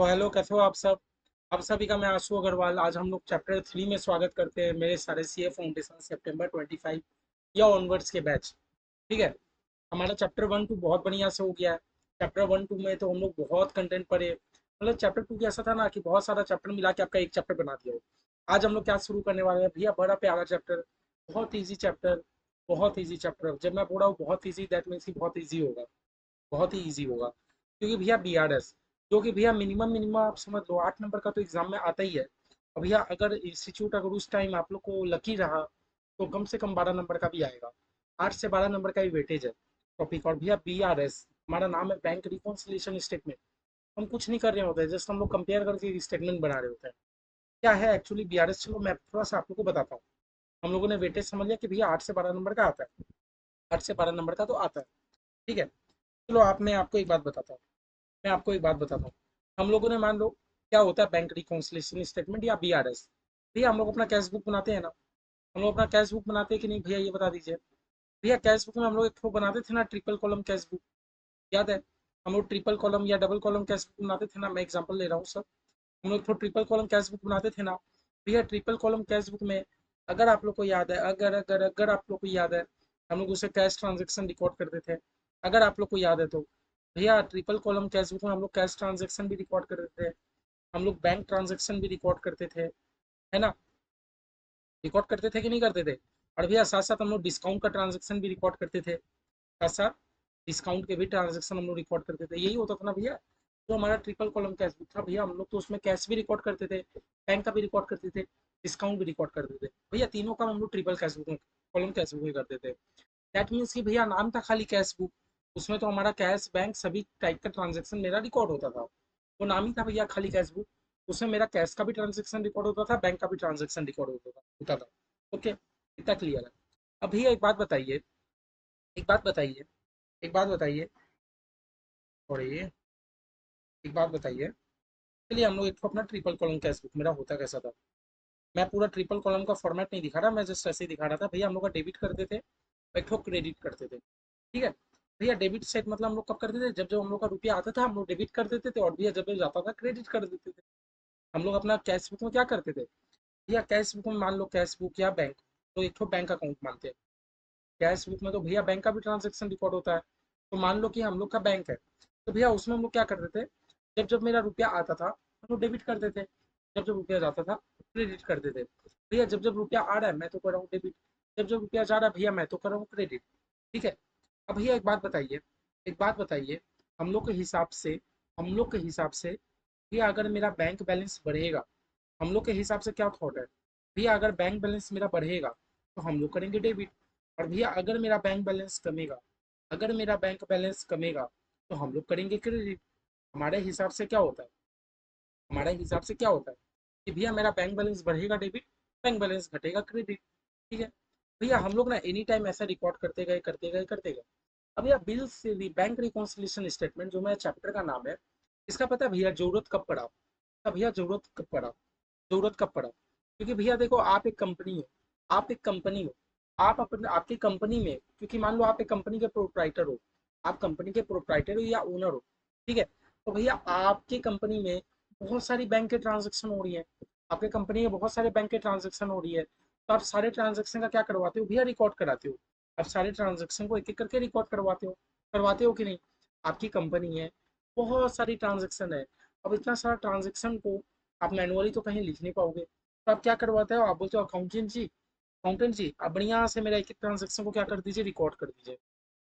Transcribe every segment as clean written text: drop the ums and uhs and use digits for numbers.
तो हेलो, कैसे हो आप सब। आप सभी का मैं आशु अग्रवाल। आज हम लोग चैप्टर 3 में स्वागत करते हैं मेरे सारे सीए फाउंडेशन सितंबर 25 या ऑनवर्ड्स के बैच। ठीक है। हमारा चैप्टर 1 2 बहुत बढ़िया से हो गया है। चैप्टर 1 2 में तो हम लोग बहुत कंटेंट पढ़े, मतलब चैप्टर 2 की ऐसा था ना कि बहुत सारा चैप्टर मिला के आपका एक चैप्टर बना दिया हो। आज हम लोग क्या शुरू करने वाले हैं भैया, बड़ा प्यारा चैप्टर, बहुत ईजी चैप्टर। बहुत ईजी चैप्टर, जब मैं बोल रहा हूँ बहुत ईजी, दैट मीन्स कि बहुत ईजी होगा, बहुत ही ईजी होगा। क्योंकि भैया बीआरएस, जो कि भैया मिनिमम मिनिमम आप समझ लो 8 नंबर का तो एग्जाम में आता ही है। और भैया अगर इंस्टीट्यूट अगर उस टाइम आप लोग को लकी रहा तो कम से कम 12 नंबर का भी आएगा। 8 से 12 नंबर का ही वेटेज है टॉपिक। और भैया बीआरएस हमारा नाम है, बैंक रिकॉन्सिलिएशन स्टेटमेंट। हम कुछ नहीं कर रहे होते हैं, जस्ट हम लोग कंपेयर करके स्टेटमेंट बना रहे होते हैं। क्या है एक्चुअली बीआरएस, चलो मैं थोड़ा सा आप लोग को बताता हूँ। हम लोगों ने वेटेज समझ लिया कि भैया 8 से 12 नंबर का आता है। 8 से 12 नंबर का तो आता है। ठीक है। चलो मैं आपको एक बात बताता हूँ। मैं आपको एक बात बताता हूँ। हम लोगों ने मान लो क्या होता है बैंक रिकॉन्सिलिएशन स्टेटमेंट या बीआरएस। भैया हम लोग अपना कैश बुक बनाते हैं ना। हम लोग अपना कैश बुक बनाते हैं कि नहीं भैया, ये बता दीजिए। भैया कैश बुक में हम लोग एक ठो बनाते थे ना, ट्रिपल कॉलम कैश बुक। याद है। हम लोग ट्रिपल कॉलम या डबल कॉलम कैश बुक बनाते थे ना, मैं एग्जांपल ले रहा हूँ सर। हम लोग तो ट्रिपल कॉलम कैश बुक बनाते थे ना। भैया ट्रिपल कॉलम कैश बुक में अगर आप लोग को याद है, अगर अगर अगर आप लोग को याद है, हम लोग उसे कैश ट्रांजेक्शन रिकॉर्ड करते थे। अगर आप लोग को याद है तो भैया ट्रिपल कॉलम कैश बुक में हम लोग कैश ट्रांजेक्शन भी रिकॉर्ड करते थे। हम लोग बैंक ट्रांजेक्शन भी रिकॉर्ड करते थे, है ना। रिकॉर्ड करते थे कि नहीं करते थे। और भैया साथ साथ हम लोग डिस्काउंट का ट्रांजेक्शन भी रिकॉर्ड करते थे। साथ साथ डिस्काउंट के भी ट्रांजेक्शन हम लोग रिकॉर्ड करते थे, यही होता था ना भैया। तो हमारा ट्रिपल कॉलम कैश बुक था भैया, हम लोग तो उसमें कैश भी रिकॉर्ड करते थे, बैंक का भी रिकॉर्ड करते थे, डिस्काउंट भी रिकॉर्ड करते थे। भैया तीनों का हम लोग ट्रिपल कैश बुक में, कॉलम कैश बुक में करते थे। दैट मीन्स कि भैया नाम था खाली कैश बुक, उसमें तो हमारा कैश बैंक सभी टाइप का ट्रांजेक्शन मेरा रिकॉर्ड होता था। वो नाम ही था भैया खाली कैश बुक। उसमें मेरा कैश का भी ट्रांजेक्शन रिकॉर्ड होता था, बैंक का भी ट्रांजेक्शन रिकॉर्ड होता था। ओके, इतना क्लियर है। अब भैया एक बात बताइए, एक बात बताइए, एक बात बताइए, और ये एक बात बताइए। चलिए हम लोग एक तो अपना ट्रिपल कॉलम कैश बुक मेरा होता कैसा था। मैं पूरा ट्रिपल कॉलम का फॉर्मेट नहीं दिखा रहा, मैं जस्ट ऐसे ही दिखा रहा था। भैया हम लोग का डेबिट करते थे, एक ठो क्रेडिट करते थे। ठीक है। भैया डेबिट सेट मतलब हम लोग कब करते थे, जब जब हम लोग का रुपया आता था हम लोग डेबिट कर देते थे, और भैया जब जब जाता था क्रेडिट कर देते थे। हम लोग अपना कैश बुक में क्या करते थे भैया, कैश बुक में मान लो कैश बुक या बैंक, तो एक ठो बैंक अकाउंट मानते हैं। कैश बुक में तो भैया बैंक का भी ट्रांजेक्शन रिकॉर्ड होता है। तो मान लो कि हम लोग का बैंक है, तो भैया उसमें हम लोग क्या करते थे, जब जब मेरा रुपया आता था हम लोग डेबिट करते थे, जब जब रुपया जाता था क्रेडिट करते थे। भैया जब जब रुपया आ रहा है मैं तो कर रहा हूँ डेबिट, जब जब रुपया जा रहा है भैया मैं तो कर रहा हूँ क्रेडिट। ठीक है। अब भैया एक बात बताइए, एक बात बताइए, हम लोग के हिसाब से, हम लोग के हिसाब से भैया अगर मेरा बैंक बैलेंस बढ़ेगा, हम लोग के हिसाब से क्या थॉट है भैया, अगर बैंक बैलेंस मेरा बढ़ेगा तो हम लोग करेंगे डेबिट। और भैया अगर मेरा बैंक बैलेंस कमेगा, अगर मेरा बैंक बैलेंस कमेगा तो हम लोग करेंगे क्रेडिट। हमारे हिसाब से क्या होता है, हमारे हिसाब से क्या होता है कि भैया मेरा बैंक बैलेंस बढ़ेगा डेबिट, बैंक बैलेंस घटेगा क्रेडिट। ठीक है। भैया हम लोग ना एनी टाइम ऐसा रिकॉर्ड करते गए करते गए करते गए। अब भैया बिल से बैंक रिकॉन्सिलिएशन स्टेटमेंट जो मेरा चैप्टर का नाम है, इसका पता है भैया जरूरत कब पड़ा, तब भैया जरूरत कब पड़ा, जरूरत कब पड़ा, क्योंकि भैया देखो आप एक कंपनी हो, आप एक कंपनी हो, आप अपने आपकी कंपनी में, क्योंकि मान लो आप एक कंपनी के प्रोप्राइटर हो, आप कंपनी के प्रोप्राइटर हो या ओनर हो। ठीक है। तो भैया आपकी कंपनी में बहुत सारी बैंक के ट्रांजेक्शन हो रही है, आपके कंपनी में बहुत सारे बैंक के ट्रांजेक्शन हो रही है, तो आप सारे ट्रांजेक्शन का क्या करवाते हो भैया, रिकॉर्ड कराते हो। आप सारे ट्रांजेक्शन को एक एक करके रिकॉर्ड करवाते हो कि नहीं। आपकी कंपनी है, बहुत सारी ट्रांजेक्शन है। अब इतना सारा ट्रांजेक्शन को आप मैनुअली तो कहीं लिख नहीं पाओगे, तो आप क्या करवाते हो, आप बोलते हो अकाउंटेंट जी, अकाउंटेंट जी आप बढ़िया से मेरा एक एक ट्रांजेक्शन को क्या कर दीजिए, रिकॉर्ड कर दीजिए।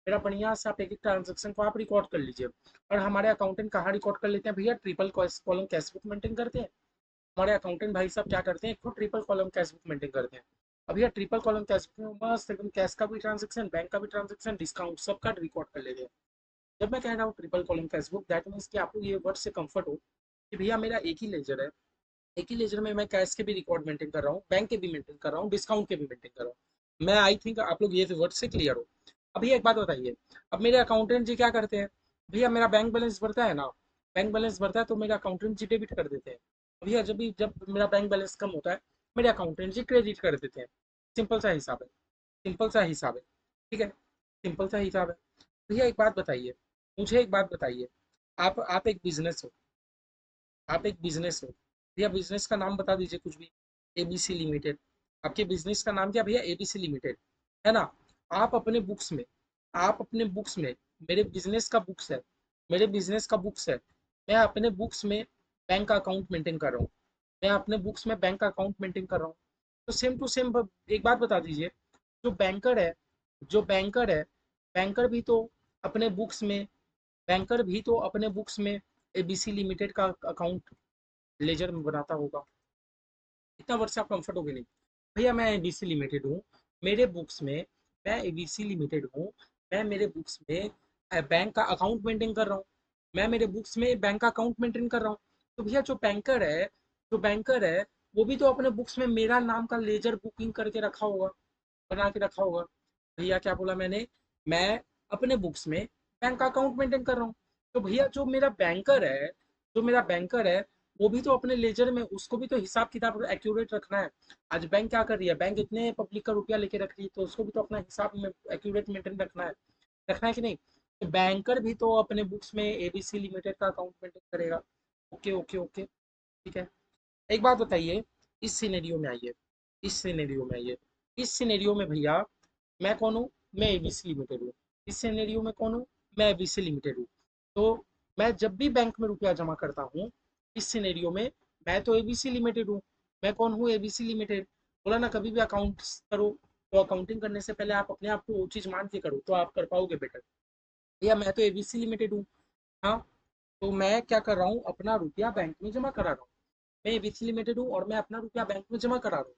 मेरा बढ़िया से आप एक एक ट्रांजेक्शन को आप रिकॉर्ड कर लीजिए। और हमारे अकाउंटेंट कहाँ रिकॉर्ड कर लेते हैं भैया, triple column cash book maintain करते हैं। हमारे अकाउंटेंट भाई साहब क्या करते हैं, एक तो triple column cash book maintain करते हैं। अब भैया ट्रिपल कॉलम कैश बुक में मस्त एकदम कैश का भी ट्रांजेक्शन, बैंक का भी ट्रांजेक्शन, डिस्काउंट सबका रिकॉर्ड कर लेते हैं। जब मैं कह रहा हूँ triple column cash book, that means कि आपको ये वर्ड से कंफर्ट हो कि भैया मेरा एक ही लेजर है, एक ही लेजर में मैं कैश के भी रिकॉर्ड मेंटेन कर रहा हूँ, बैंक के भी मेंटेन कर रहा हूँ, डिस्काउंट के भी मेंटेन कर रहा हूँ। मैं आई थिंक आप लोग ये वर्ड से क्लियर हो। अभी एक बात बताइए, अब मेरे अकाउंटेंट जी क्या करते हैं भैया, मेरा बैंक बैलेंस बढ़ता है ना, बैंक बैलेंस बढ़ता है तो मेरे अकाउंटेंट जी डेबिट कर देते हैं। भैया जब भी जब मेरा बैंक बैलेंस कम होता है मेरे अकाउंटेंट जी क्रेडिट कर देते हैं। सिंपल सा हिसाब है, सिंपल सा हिसाब है। ठीक है, सिंपल सा हिसाब है। भैया एक बात बताइए, मुझे एक बात बताइए, आप एक बिजनेस हो, आप एक बिजनेस हो भैया, बिजनेस का नाम बता दीजिए कुछ भी। ABC limited. आपके बिजनेस का नाम क्या भैया? एबीसी लिमिटेड, है ना? आप अपने बुक्स में आप अपने बुक्स में मेरे बिजनेस का बुक्स है, मेरे बिजनेस का बुक्स है, मैं अपने बुक्स में बैंक का अकाउंट मेंटेन कर रहा हूँ, मैं अपने बुक्स में बैंक का अकाउंट मेंटेन कर रहा हूँ। तो सेम टू सेम एक बात बता दीजिए, जो बैंकर है जो बैंकर है बैंकर भी तो अपने बुक्स में बैंकर भी तो अपने बुक्स में एबीसी लिमिटेड का अकाउंट लेजर में बनाता होगा। इतना वर्ष आप कंफर्ट हो गए नहीं? भैया मैं एबीसी लिमिटेड हूँ, मेरे बुक्स में मैं एबीसी लिमिटेड हूँ, मैं मेरे बुक्स में बैंक का अकाउंट मेंटेन कर रहा हूँ, मैं मेरे बुक्स में बैंक का अकाउंट मेंटेन कर रहा हूँ। तो भैया जो बैंकर है वो भी तो अपने बुक्स में मेरा नाम का लेजर बुकिंग करके रखा होगा, बना के रखा होगा। भैया क्या बोला मैंने? मैं अपने बुक्स में बैंक का अकाउंट मेंटेन कर रहा हूँ। तो भैया जो मेरा बैंकर है वो भी तो अपने लेजर में, उसको भी तो हिसाब किताब एक्यूरेट रखना है। आज बैंक क्या कर रही है? बैंक इतने पब्लिक का रुपया लेके रख रही है, तो उसको भी तो अपना हिसाब में एक्यूरेट मेंटेन रखना है कि नहीं? तो बैंकर भी तो अपने बुक्स में एबीसी लिमिटेड का अकाउंट मेंटेन करेगा। ओके ओके ओके, ठीक है। एक बात बताइए, इस सिनेरियो में आइए इस सिनेरियो में आइए इस सिनेरियो में भैया मैं कौन हूँ? मैं एबीसी लिमिटेड हूँ। इस सिनेरियो में कौन हूँ? मैं एबीसी लिमिटेड हूँ। तो मैं जब भी बैंक में रुपया जमा करता हूँ, इस सिनेरियो में मैं तो एबीसी लिमिटेड हूँ। मैं कौन हूँ? ABC limited. बोला ना, कभी भी अकाउंट करो तो अकाउंटिंग करने से पहले आप अपने आप को वो चीज मान के करो तो आप कर पाओगे बेटर। भैया मैं तो एबीसी लिमिटेड हूँ। हाँ, तो मैं क्या कर रहा हूँ? अपना रुपया बैंक में जमा करा रहा हूँ। मैं एबीसी लिमिटेड हूँ और मैं अपना रुपया बैंक में जमा करा रहा हूँ।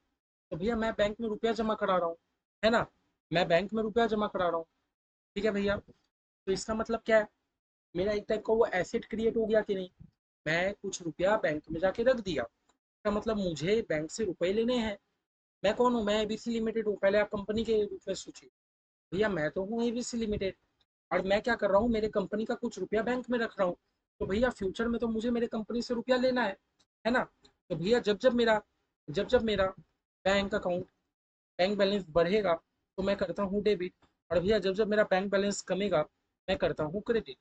तो भैया मैं बैंक में रुपया जमा करा रहा हूँ, है ना? मैं बैंक में रुपया जमा करा रहा हूँ, ठीक है भैया। तो इसका मतलब क्या है? मेरा एक टाइप का वो एसेट क्रिएट हो गया कि नहीं? मैं कुछ रुपया बैंक में जाके रख दिया, इसका मतलब मुझे बैंक से रुपए लेने हैं। मैं कौन हूँ? मैं एबीसी लिमिटेड हूँ। पहले आप कंपनी के रूप में सोचिए। भैया मैं तो हूँ एबीसी लिमिटेड, और मैं क्या कर रहा हूँ? मेरे कंपनी का कुछ रुपया बैंक में रख रहा हूँ। तो भैया फ्यूचर में तो मुझे मेरे कंपनी से रुपया लेना है ना? तो भैया जब जब मेरा बैंक अकाउंट बैंक बैलेंस बढ़ेगा तो मैं करता हूँ डेबिट, और भैया जब जब मेरा बैंक बैलेंस कमेगा मैं करता हूँ क्रेडिट,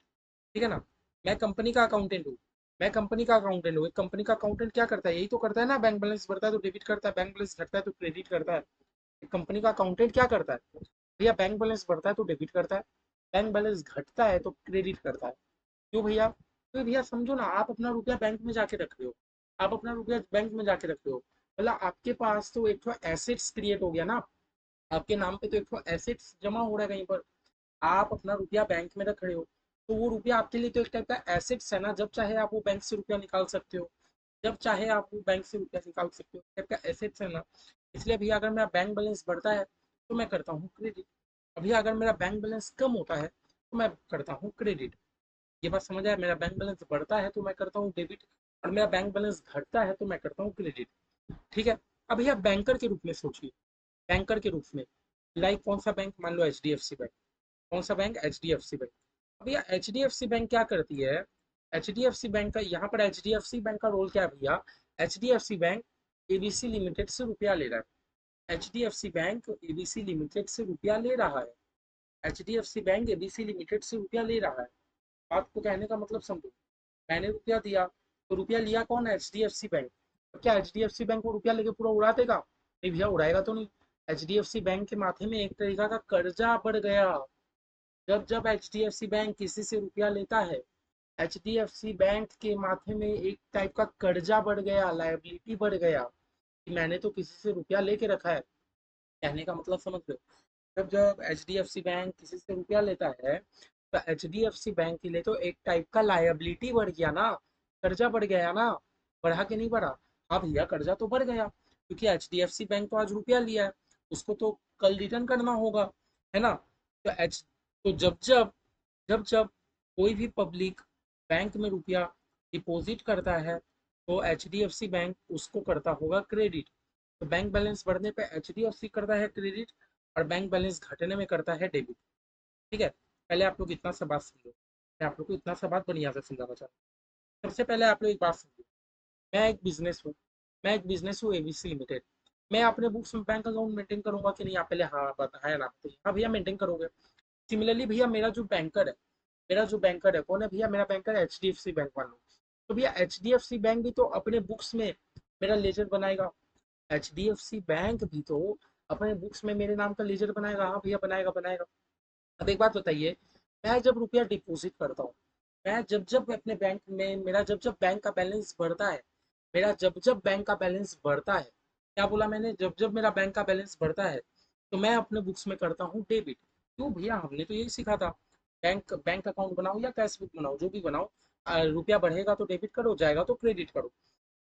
ठीक है ना? मैं कंपनी का अकाउंटेंट हूँ मैं कंपनी का अकाउंटेंट हूँ। एक कंपनी का अकाउंटेंट क्या करता है? यही तो करता है ना, बैंक बैलेंस बढ़ता है तो डेबिट करता है, बैंक बैलेंस घटता है तो क्रेडिट करता है। एक कंपनी का अकाउंटेंट क्या करता है? भैया बैंक बैलेंस बढ़ता है तो डेबिट करता है, बैंक बैलेंस घटता है तो क्रेडिट करता है। क्यों भैया? तो भैया समझो ना, आप अपना रुपया बैंक में जाके रख रहे हो, आप अपना रुपया बैंक में जाके रख रहे हो, मतलब आपके पास तो एक तो एसेट्स क्रिएट हो गया ना, आपके नाम पे तो एक तो एसेट्स जमा हो रहा है कहीं पर। आप अपना रुपया बैंक में रख रहे हो, तो वो रुपया आपके लिए तो एक टाइप का एसेट्स है ना, जब चाहे आप वो बैंक से रुपया निकाल सकते हो, जब चाहे आप वो बैंक से रुपया निकाल सकते हो, टाइप का एसेट्स है ना। इसलिए भैया अगर मेरा बैंक बैलेंस बढ़ता है तो मैं करता हूँ क्रेडिट, अभी अगर मेरा बैंक बैलेंस कम होता है तो मैं करता हूँ क्रेडिट। ये बात समझ आया? मेरा बैंक बैलेंस बढ़ता है तो मैं करता हूँ डेबिट, और मेरा बैंक बैलेंस घटता है तो मैं करता हूँ क्रेडिट, ठीक है। अब भैया बैंकर के रूप में सोचिए, बैंकर के रूप में, लाइक कौन सा बैंक? मान लो H D F C bank. कौन सा bank? H D F C bank. अब भैया H D F C bank क्या करती है? H D F C bank का यहाँ पर H D F C bank का रोल क्या है भैया? H D F C bank ABC limited से रुपया ले रहा है। H D F C bank ABC limited से रुपया ले रहा है। H D F C bank ABC limited से रुपया ले रहा है। बात को कहने का मतलब समझो। मैंने रुपया दिया, तो रुपया लिया कौन है? H D F C bank. तो क्या H D F C bank को रुपया लेके पूरा उड़ा देगा? नहीं भैया, उड़ाएगा तो नहीं। H D F C bank के माथे में एक तरीका का कर्जा बढ़ गया। जब जब H D F C bank किसी से रुपया लेता है, H D F C bank के माथे में एक टाइप का कर्जा बढ़ गया, लायबिलिटी बढ़ गया, कि मैंने तो किसी से रुपया लेके रखा है। कहने का मतलब समझ रहे हो? जब जब H D F C bank किसी से रुपया लेता है, तो H D F C bank के लिए तो एक टाइप का लायबिलिटी बढ़ गया ना, कर्जा बढ़ गया ना। बढ़ा के नहीं बढ़ा? हाँ भैया, कर्जा तो बढ़ गया, क्योंकि H D F C bank तो आज रुपया लिया है, उसको तो कल रिटर्न करना होगा, है ना? तो एच तो जब जब कोई भी पब्लिक बैंक में रुपया डिपॉजिट करता है तो H D F C bank उसको करता होगा क्रेडिट। तो बैंक बैलेंस बढ़ने पे एच डी एफ सी करता है क्रेडिट, और बैंक बैलेंस घटने में करता है डेबिट, ठीक है। पहले आप लोग इतना सा बात समझो, मैं आप लोग को इतना सा बात बढ़िया से समझाना चाहता हूँ। सबसे पहले आप लोग एक बात समझो, मैं एक बिजनेस हूँ मैं एक बिजनेस हूँ एबीसी लिमिटेड। मैं अपने बुक्स में बैंक अकाउंट मेंटेन करूंगा कि नहीं? आप पहले हाँ बताया ना, तो हाँ भैया मेंटेन करोगे। सिमिलरली भैया मेरा जो बैंकर है कौन है भैया? मेरा banker H D F C bank मान लो। तो भैया HDFC बैंक भी तो अपने बुक्स में मेरा लेजर बनाएगा, HDFC बैंक भी तो अपने बुक्स में मेरे नाम का लेजर बनाएगा। हाँ भैया बनाएगा बनाएगा। अब एक बात बताइए, मैं जब रुपया डिपॉजिट करता हूँ, मैं जब जब अपने बैंक में मेरा जब जब बैंक का बैलेंस बढ़ता है, मेरा जब जब बैंक का बैलेंस बढ़ता है, क्या बोला मैंने, जब जब मेरा बैंक का बैलेंस बढ़ता है तो मैं अपने बुक्स में करता हूँ डेबिट। क्यों भैया, हमने तो यही सीखा था, बैंक बैंक अकाउंट बनाओ या कैश बुक बनाओ, जो भी बनाओ, रुपया बढ़ेगा तो डेबिट करो, जाएगा तो क्रेडिट करो।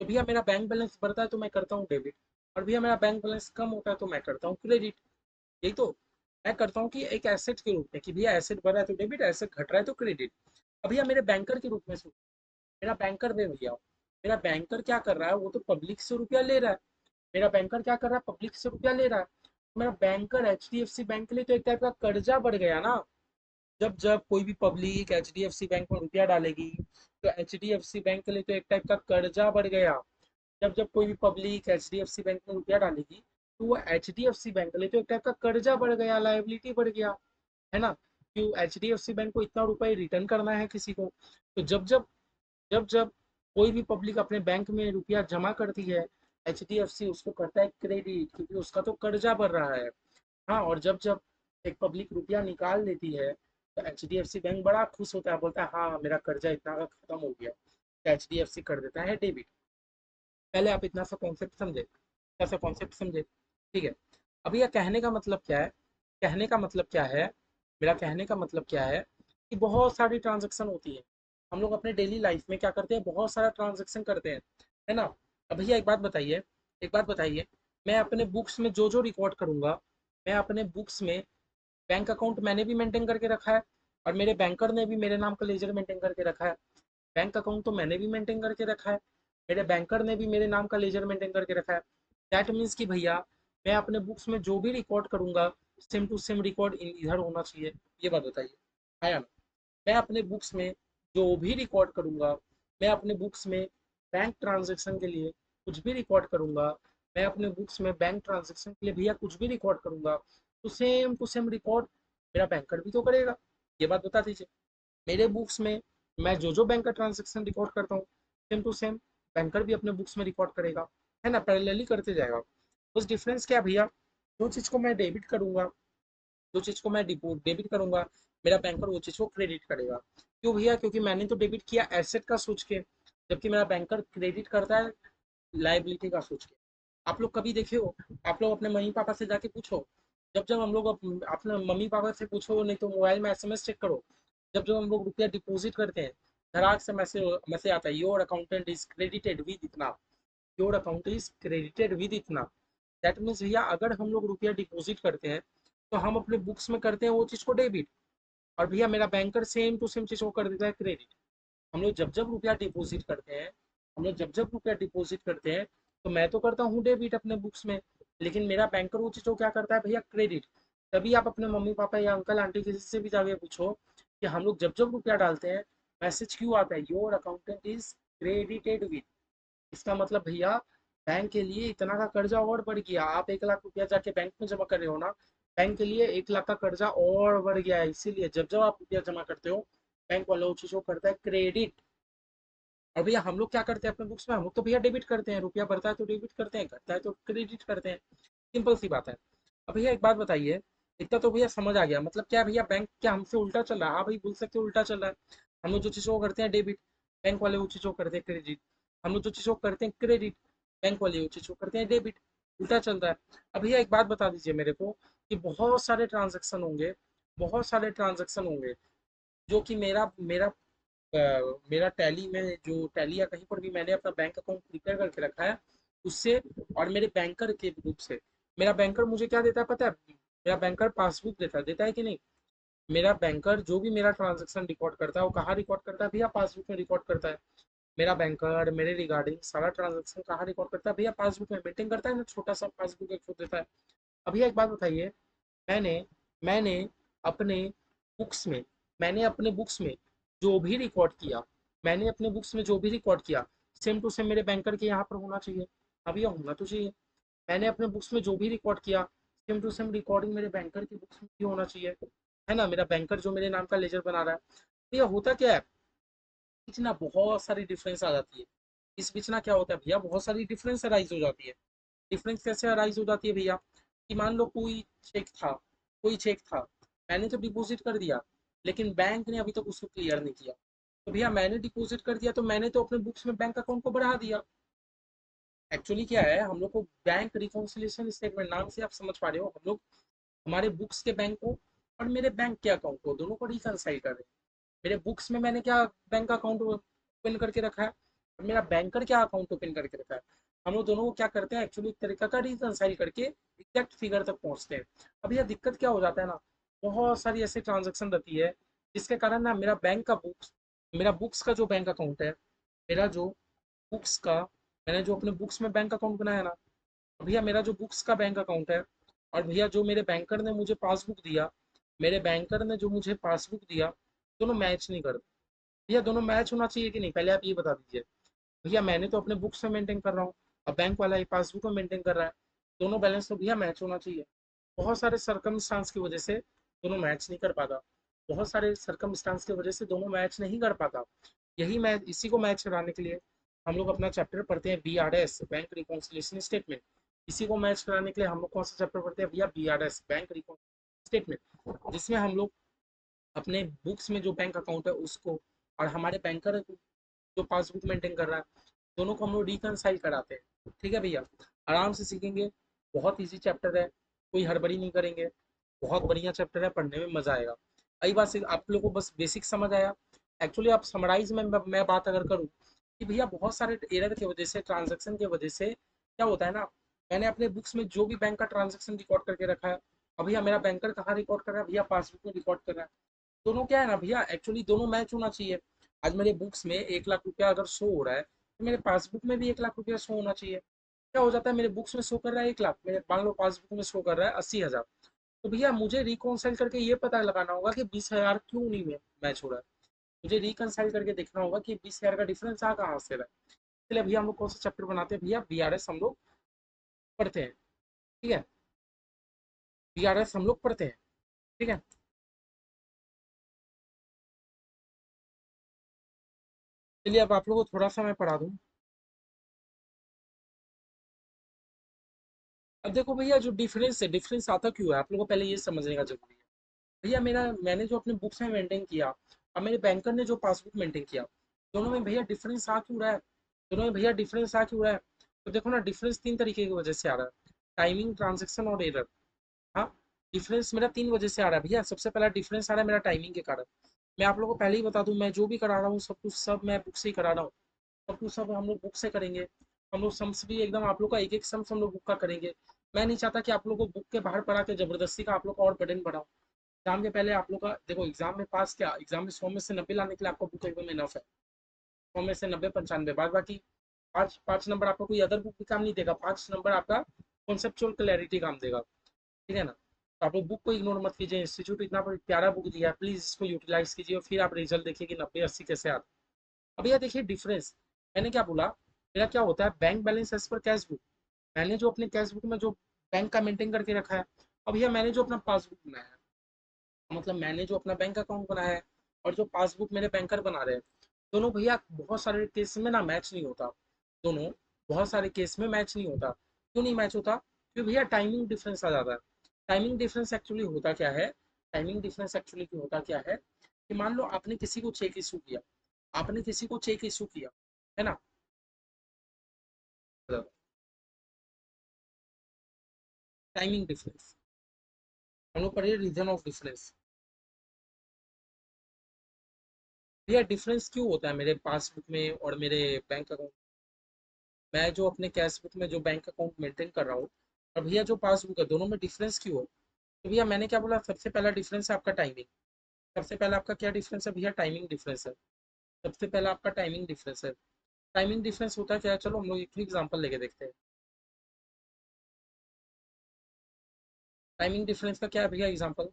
तो भैया मेरा बैंक बैलेंस बढ़ता है तो मैं करता हूँ डेबिट, और भैया मेरा बैंक बैलेंस कम होता है तो मैं करता हूँ क्रेडिट। यही तो मैं करता हूँ कि एक एसेट के रूप में, कि भैया एसेट बढ़ रहा है तो डेबिट, एसेट घट रहा है तो क्रेडिट। अब भैया मेरे बैंकर के रूप में सोचो, मेरा बैंकर दे भैया, मेरा बैंकर क्या कर रहा है, वो तो पब्लिक से रुपया ले रहा है। मेरा बैंकर क्या कर रहा है, पब्लिक से रुपया ले रहा है। मेरा बैंकर HDFC बैंक के लिए तो एक टाइप का कर्जा बढ़ गया ना। जब जब कोई भी पब्लिक HDFC बैंक में रुपया डालेगी तो HDFC बैंक के लिए तो एक टाइप का कर्जा बढ़ गया। जब जब कोई भी पब्लिक HDFC बैंक में रुपया डालेगी तो वो HDFC बैंक के लिए तो एक टाइप का कर्जा बढ़ गया, लायबिलिटी बढ़ गया, है ना। क्यों, HDFC बैंक को इतना रुपए रिटर्न करना है किसी को। तो जब जब कोई भी पब्लिक अपने बैंक में रुपया जमा करती है, HDFC उसको करता है क्रेडिट, क्योंकि उसका तो कर्जा बढ़ रहा है। हाँ, और जब जब एक पब्लिक रुपया निकाल लेती है तो HDFC बैंक बड़ा खुश होता है, बोलता है हाँ मेरा कर्जा इतना का खत्म हो गया, तो HDFC कर देता है डेबिट। पहले आप इतना सा कॉन्सेप्ट समझे, इतना सा कॉन्सेप्ट समझे, ठीक है। अभी यह कहने का मतलब क्या है, कहने का मतलब क्या है, मेरा कहने का मतलब क्या है कि बहुत सारी ट्रांजेक्शन होती है। हम लोग अपने डेली लाइफ में क्या करते हैं, बहुत सारा ट्रांजेक्शन करते हैं, है ना। अब भैया एक बात बताइए, एक बात बताइए, मैं अपने बुक्स में जो जो रिकॉर्ड करूंगा, मैं अपने बुक्स में, बैंक अकाउंट मैंने भी मेंटेन करके रखा है और मेरे बैंकर ने भी मेरे नाम का लेजर मेंटेन करके रखा है। बैंक अकाउंट तो मैंने भी मेंटेन करके रखा है, मेरे बैंकर ने भी मेरे नाम का लेजर मेंटेन करके रखा है। दैट मीन्स कि भैया मैं अपने बुक्स में जो भी रिकॉर्ड करूंगा, सेम टू सेम रिकॉर्ड इधर होना चाहिए। ये बात बताइए, आया ना। मैं अपने बुक्स में जो भी रिकॉर्ड करूंगा, मैं अपने बुक्स में बैंक ट्रांजेक्शन के लिए कुछ भी रिकॉर्ड करूंगा, मैं अपने बुक्स में बैंक ट्रांजेक्शन के लिए भैया कुछ भी रिकॉर्ड करूंगा, टू सेम रिकॉर्ड मेरा बैंकर भी तो करेगा। ये बात बता दीजिए, मेरे बुक्स में मैं जो जो बैंक का ट्रांजेक्शन रिकॉर्ड करता हूँ, सेम टू सेम बैंकर भी अपने बुक्स में रिकॉर्ड करेगा, है ना, पैरेलली करते जाएगा। बस डिफरेंस क्या है भैया, जो चीज़ को मैं डेबिट करूंगा, जो चीज़ को मैं डेबिट करूंगा, मेरा बैंकर वो चीज़ को क्रेडिट करेगा। क्यों भैया, क्योंकि मैंने तो डेबिट किया एसेट का सोच के, जबकि मेरा बैंकर क्रेडिट करता है लाइबिलिटी का सोच के। आप लोग कभी देखे हो, आप लोग अपने मम्मी पापा से जाके पूछो, जब जब हम लोग अपने मम्मी पापा से पूछो, नहीं तो मोबाइल में SMS चेक करो, जब जब हम लोग रुपया डिपॉजिट करते हैं, धड़ाक से मैसेज मैसेज आता है, your accountant is credited with इतना, your account is credited with इतना। दैट मीन्स भैया अगर हम लोग रुपया डिपॉजिट करते हैं तो हम अपने बुक्स में करते हैं वो चीज़ को डेबिट, और भैया मेरा बैंकर सेम टू सेम चीज़ को कर देता है क्रेडिट। हम लोग जब जब रुपया डिपॉजिट करते हैं, हम लोग जब जब रुपया डिपॉजिट करते हैं तो मैं तो करता हूँ डेबिट अपने बुक्स में, लेकिन मेरा बैंकर वो चीज़ को क्या करता है भैया, क्रेडिट। तभी आप अपने मम्मी पापा या अंकल आंटी किसी से भी जाके पूछो कि हम लोग जब जब रुपया डालते हैं मैसेज क्यों आता है, your accountant is credited with. इसका मतलब भैया बैंक के लिए इतना का कर्जा और बढ़ गया, आप 1 लाख रुपया जाके बैंक में जमा कर रहे हो ना, बैंक के लिए 1 लाख का कर्जा और बढ़ गया है। इसीलिए जब जब आप रुपया जमा करते हो, बैंक वाला वो चीज़ को करता है क्रेडिट। और भैया हम लोग क्या करते हैं अपने बुक्स में, हम लोग तो भैया डेबिट करते हैं, रुपया बढ़ता है तो डेबिट करते हैं, घटता है तो क्रेडिट करते हैं। सिंपल सी बात है। अब भैया एक बात बताइए, इतना तो भैया समझ आ गया, मतलब क्या भैया बैंक क्या हमसे उल्टा चल रहा है, हाँ भाई बोल सकते हो उल्टा चल रहा है। हम लोग जो चीज़ को करते हैं डेबिट, बैंक वाले वो चीज़ को करते हैं क्रेडिट। हम लोग जो चीज़ को करते हैं क्रेडिट, बैंक वाले वो चीज़ को करते हैं डेबिट। उल्टा चल रहा है। अब भैया एक बात बता दीजिए मेरे को, कि बहुत सारे ट्रांजेक्शन होंगे, बहुत सारे ट्रांजेक्शन होंगे जो कि मेरा मेरा मेरा टैली में, जो टैली या कहीं पर भी मैंने अपना बैंक अकाउंट प्रिपेयर करके रखा है उससे, और मेरे बैंकर के ग्रुप से, मेरा बैंकर मुझे क्या देता है पता है, मेरा बैंकर पासबुक देता है कि नहीं। मेरा बैंकर जो भी मेरा ट्रांजेक्शन रिकॉर्ड करता है वो कहाँ रिकॉर्ड करता है भैया, पासबुक में रिकॉर्ड करता है। मेरा बैंकर मेरे रिगार्डिंग सारा ट्रांजेक्शन कहाँ रिकॉर्ड करता है भैया, पासबुक में मेंटेन करता है ना, छोटा सा पासबुक एक खुद देता है। अभी एक बात बताइए, मैंने मैंने अपने बुक्स में मैंने अपने बुक्स में जो भी रिकॉर्ड किया, मैंने अपने बुक्स में जो भी रिकॉर्ड किया, सेम टू सेम मेरे बैंकर के यहाँ पर होना चाहिए। अब यह होना तो चाहिए। मैंने अपने बुक्स में जो भी रिकॉर्ड किया, सेम टू सेम रिकॉर्डिंग मेरे बैंकर की बुक्स में भी होना चाहिए, है ना। मेरा बैंकर जो मेरे नाम का लेजर बना रहा है, तो यह होता क्या है, बीच ना बहुत सारी डिफरेंस आ जाती है। इस बीच ना क्या होता है भैया, बहुत सारी डिफरेंस अराइज हो जाती है। डिफरेंस कैसे अराइज हो जाती है भैया, कि मान लो कोई चेक था, मैंने तो डिपॉजिट कर दिया, लेकिन बैंक ने अभी तक उसको क्लियर नहीं किया। तो भैया मैंने डिपॉजिट कर दिया, तो मैंने तो अपने बुक्स में बैंक अकाउंट को बढ़ा दिया। एक्चुअली क्या है, हम लोग को बैंक रिकॉन्सिलिएशन स्टेटमेंट नाम से आप समझ पा रहे हो, हम लोग हमारे बुक्स के बैंक को और मेरे बैंक के अकाउंट को दोनों को रिकनसाइल कर रहे हैं। मेरे बुक्स में मैंने क्या बैंक अकाउंट ओपन करके रखा है, और मेरा बैंकर क्या अकाउंट ओपन करके रखा है। हम लोग दोनों को क्या करते हैं, एक्चुअली एक तरीका का रिकनसाइल करके एग्जैक्ट फिगर तक पहुंचते हैं। अब यह दिक्कत क्या हो जाता है ना, बहुत सारी ऐसी ट्रांजेक्शन रहती है जिसके कारण ना मेरा बुक्स का जो बैंक अकाउंट है, मेरा जो बुक्स का मैंने जो अपने बुक्स में बैंक अकाउंट बनाया ना, भैया मेरा जो बुक्स का बैंक अकाउंट है, और भैया जो मेरे बैंकर ने मुझे पासबुक दिया, मेरे बैंकर ने जो मुझे पासबुक दिया, दोनों मैच नहीं करते। भैया दोनों मैच होना चाहिए कि नहीं, पहले आप ये बता दीजिए। भैया मैंने तो अपने बुक्स में मेंटेन कर रहा हूँ, अब बैंक वाला ही पासबुक में मेंटेन कर रहा है। दोनों बैलेंस तो भैया मैच होना चाहिए। बहुत सारे सरकमस्टांस की वजह से दोनों मैच नहीं कर पाता, बहुत सारे सरकमस्टांस की वजह से दोनों मैच नहीं कर पाता। यही मैच, इसी को मैच कराने के लिए हम लोग अपना चैप्टर पढ़ते हैं BRS, बैंक रिकॉन्सिलिएशन स्टेटमेंट। इसी को मैच कराने के लिए हम लोग कौन सा चैप्टर पढ़ते हैं भैया, BRS, बैंक रिकॉन्सिलिएशन स्टेटमेंट, जिसमें हम लोग अपने बुक्स में जो बैंक अकाउंट है उसको, और हमारे बैंकर जो पासबुक मेंटेन कर रहा है, दोनों को हम लोग रिकनसाइल कराते हैं। ठीक है भैया, आराम से सीखेंगे, बहुत इजी चैप्टर है, कोई हड़बड़ी नहीं करेंगे, बहुत बढ़िया चैप्टर है, पढ़ने में मजा आएगा। आई बात से आप लोगों को बस बेसिक समझ आया। एक्चुअली आप समराइज में मैं बात अगर करूँ कि भैया बहुत सारे एरर की वजह से, ट्रांजेक्शन की वजह से क्या होता है ना, मैंने अपने बुक्स में जो भी बैंक का ट्रांजेक्शन रिकॉर्ड करके रखा है, अब भैया मेरा बैंकर कहाँ रिकॉर्ड कर रहा है, भैया पासबुक में रिकॉर्ड कर रहा है। दोनों क्या है ना भैया, एक्चुअली दोनों मैच होना चाहिए। आज मेरे बुक्स में 1 लाख रुपया अगर शो हो रहा है, तो मेरे पासबुक में भी 1 लाख रुपया शो होना चाहिए। क्या हो जाता है, मेरे बुक्स में शो कर रहा है 1 लाख, मेरे मान लो पासबुक में शो कर रहा है 80,000। तो भैया मुझे रिकॉन्साइल करके ये पता लगाना होगा कि 20,000 क्यों नहीं मैच हो रहा है। मुझे रिकनसाइल करके देखना होगा कि 20,000 का डिफरेंस आ कहाँ से रहा है। इसलिए भैया हम लोग कौन सा चैप्टर बनाते हैं भैया, BRS हम लोग पढ़ते हैं। ठीक है, BRS हम लोग पढ़ते हैं। ठीक है, चलिए अब आप लोगों को थोड़ा सा मैं पढ़ा दूँ। अब देखो भैया, जो डिफरेंस है, डिफरेंस आता क्यों है, आप लोगों को पहले ये समझने का जरूरी है। भैया मैंने जो अपने बुक्स में मेंटेन किया, और मेरे बैंकर ने जो पासबुक मेंटेन किया, दोनों में भैया डिफरेंस आ क्यों रहा है, दोनों में भैया डिफरेंस आ क्यों रहा है। तो देखो ना, डिफरेंस 3 तरीके की वजह से आ रहा है, टाइमिंग, ट्रांजेक्शन और एरर। हाँ, डिफरेंस मेरा 3 वजह से आ रहा है भैया। सबसे पहला डिफरेंस आ रहा है मेरा टाइमिंग के कारण। मैं आप लोगों को पहले ही बता दूं, मैं जो भी करा रहा हूँ सब कुछ, सब मैं बुक से ही करा रहा हूँ। सब कुछ सब हम लोग बुक से करेंगे। हम लोग सम्स भी एकदम आप लोग का एक एक सम्स हम लोग बुक का करेंगे। मैं नहीं चाहता कि आप लोग को बुक के बाहर पढ़ा के जबरदस्ती का आप लोग का और बर्डन बढ़ाओ। एग्जाम के पहले आप लोग का देखो, एग्जाम में पास क्या, एग्जाम में 100 में से 90 लाने के लिए आपको बुक एकदम इनफ है। 100 में से 90, 95, बाद बाकी पाँच पाँच नंबर आपको कोई अदर बुक भी काम नहीं देगा, 5 नंबर आपका कॉन्सेप्चुअल क्लैरिटी काम देगा। ठीक है ना, तो आप लोग बुक को इग्नोर मत कीजिए, इंस्टीट्यूट इतना प्यारा बुक दिया है, प्लीज इसको यूटिलाइज कीजिए, और फिर आप रिजल्ट देखिए कि 90, 80 कैसे आता है। अब यह देखिए डिफरेंस, मैंने क्या बोला, मेरा क्या होता है, bank balance as per cash book. मैंने जो अपने कैश बुक में जो बैंक का मेंटेन करके रखा है, अब भैया मैंने जो अपना पासबुक बनाया है, मतलब मैंने जो अपना बैंक अकाउंट बनाया है, और जो पासबुक मेरे बैंकर बना रहे हैं, दोनों भैया बहुत सारे केस में ना मैच नहीं होता। दोनों बहुत सारे केस में मैच नहीं होता। क्यों नहीं मैच होता, क्योंकि भैया टाइमिंग डिफरेंस आ जाता है। टाइमिंग डिफरेंस एक्चुअली होता क्या है, टाइमिंग डिफरेंस एक्चुअली होता क्या है, कि मान लो आपने किसी को चेक इशू किया, आपने किसी को चेक इशू किया, है ना, टाइमिंग डिफरेंस, हम लोग पढ़िए रीजन ऑफ डिफरेंस। भैया डिफरेंस क्यों होता है मेरे पासबुक में और मेरे बैंक अकाउंट, मैं जो अपने कैश बुक में जो बैंक अकाउंट मेंटेन कर रहा हूँ, और भैया जो पासबुक है, दोनों में डिफरेंस क्यों है। तो भैया मैंने क्या बोला, सबसे पहला डिफरेंस है आपका टाइमिंग। सबसे पहला आपका क्या डिफरेंस है भैया, टाइमिंग डिफरेंस है। सबसे पहला आपका टाइमिंग डिफरेंस है। टाइमिंग डिफरेंस होता है क्या है, चलो हम लोग एक एग्जांपल लेके देखते हैं। टाइमिंग डिफरेंस का क्या है भैया एग्जांपल।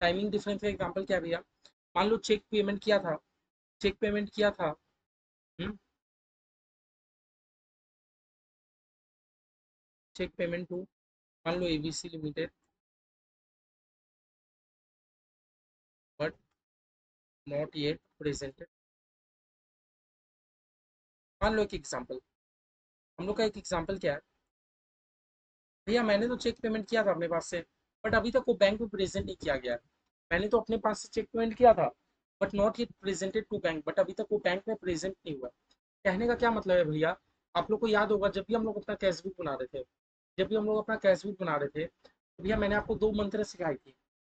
टाइमिंग डिफरेंस का एग्जांपल क्या है भैया, मान लो चेक पेमेंट किया था, चेक पेमेंट किया था। हम्म, चेक पेमेंट टू, मान लो ABC limited, but not yet presented. मान लो एक एग्जांपल, हम लोग का एक एग्जांपल क्या है, भैया मैंने तो चेक पेमेंट किया था अपने पास से, बट अभी तक वो बैंक में प्रेजेंट नहीं किया गया है। मैंने तो अपने पास से चेक पेमेंट किया था, but not yet presented to bank, but अभी तक वो बैंक में प्रेजेंट नहीं हुआ। कहने का क्या मतलब है भैया, आप लोग को याद होगा जब भी हम लोग अपना कैश बुक बना रहे थे, जब भी हम लोग अपना कैश बुक बना रहे थे, तो भैया मैंने आपको दो मंत्र सिखाई थी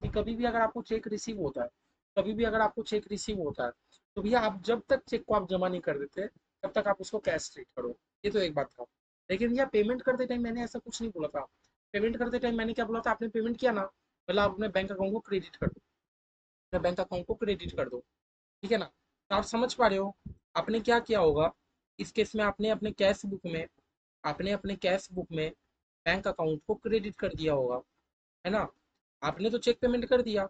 कि कभी भी अगर आपको चेक रिसीव होता है, कभी भी अगर आपको चेक रिसीव होता है, तो भैया आप जब तक चेक को आप जमा नहीं कर देते, तब तक आप उसको कैश ट्रीट करो। ये तो एक बात था। लेकिन भैया पेमेंट करते टाइम मैंने ऐसा कुछ नहीं बोला था। पेमेंट करते टाइम मैंने क्या बोला था, आपने पेमेंट किया ना, मतलब आप अपने बैंक अकाउंट को क्रेडिट कर दो, अपने बैंक अकाउंट को क्रेडिट कर दो, ठीक है ना। तो आप समझ पा रहे हो आपने क्या किया होगा इस केस में, आपने अपने कैश बुक में, आपने अपने कैश बुक में बैंक अकाउंट को क्रेडिट कर दिया होगा, है ना। आपने तो चेक पेमेंट कर दिया,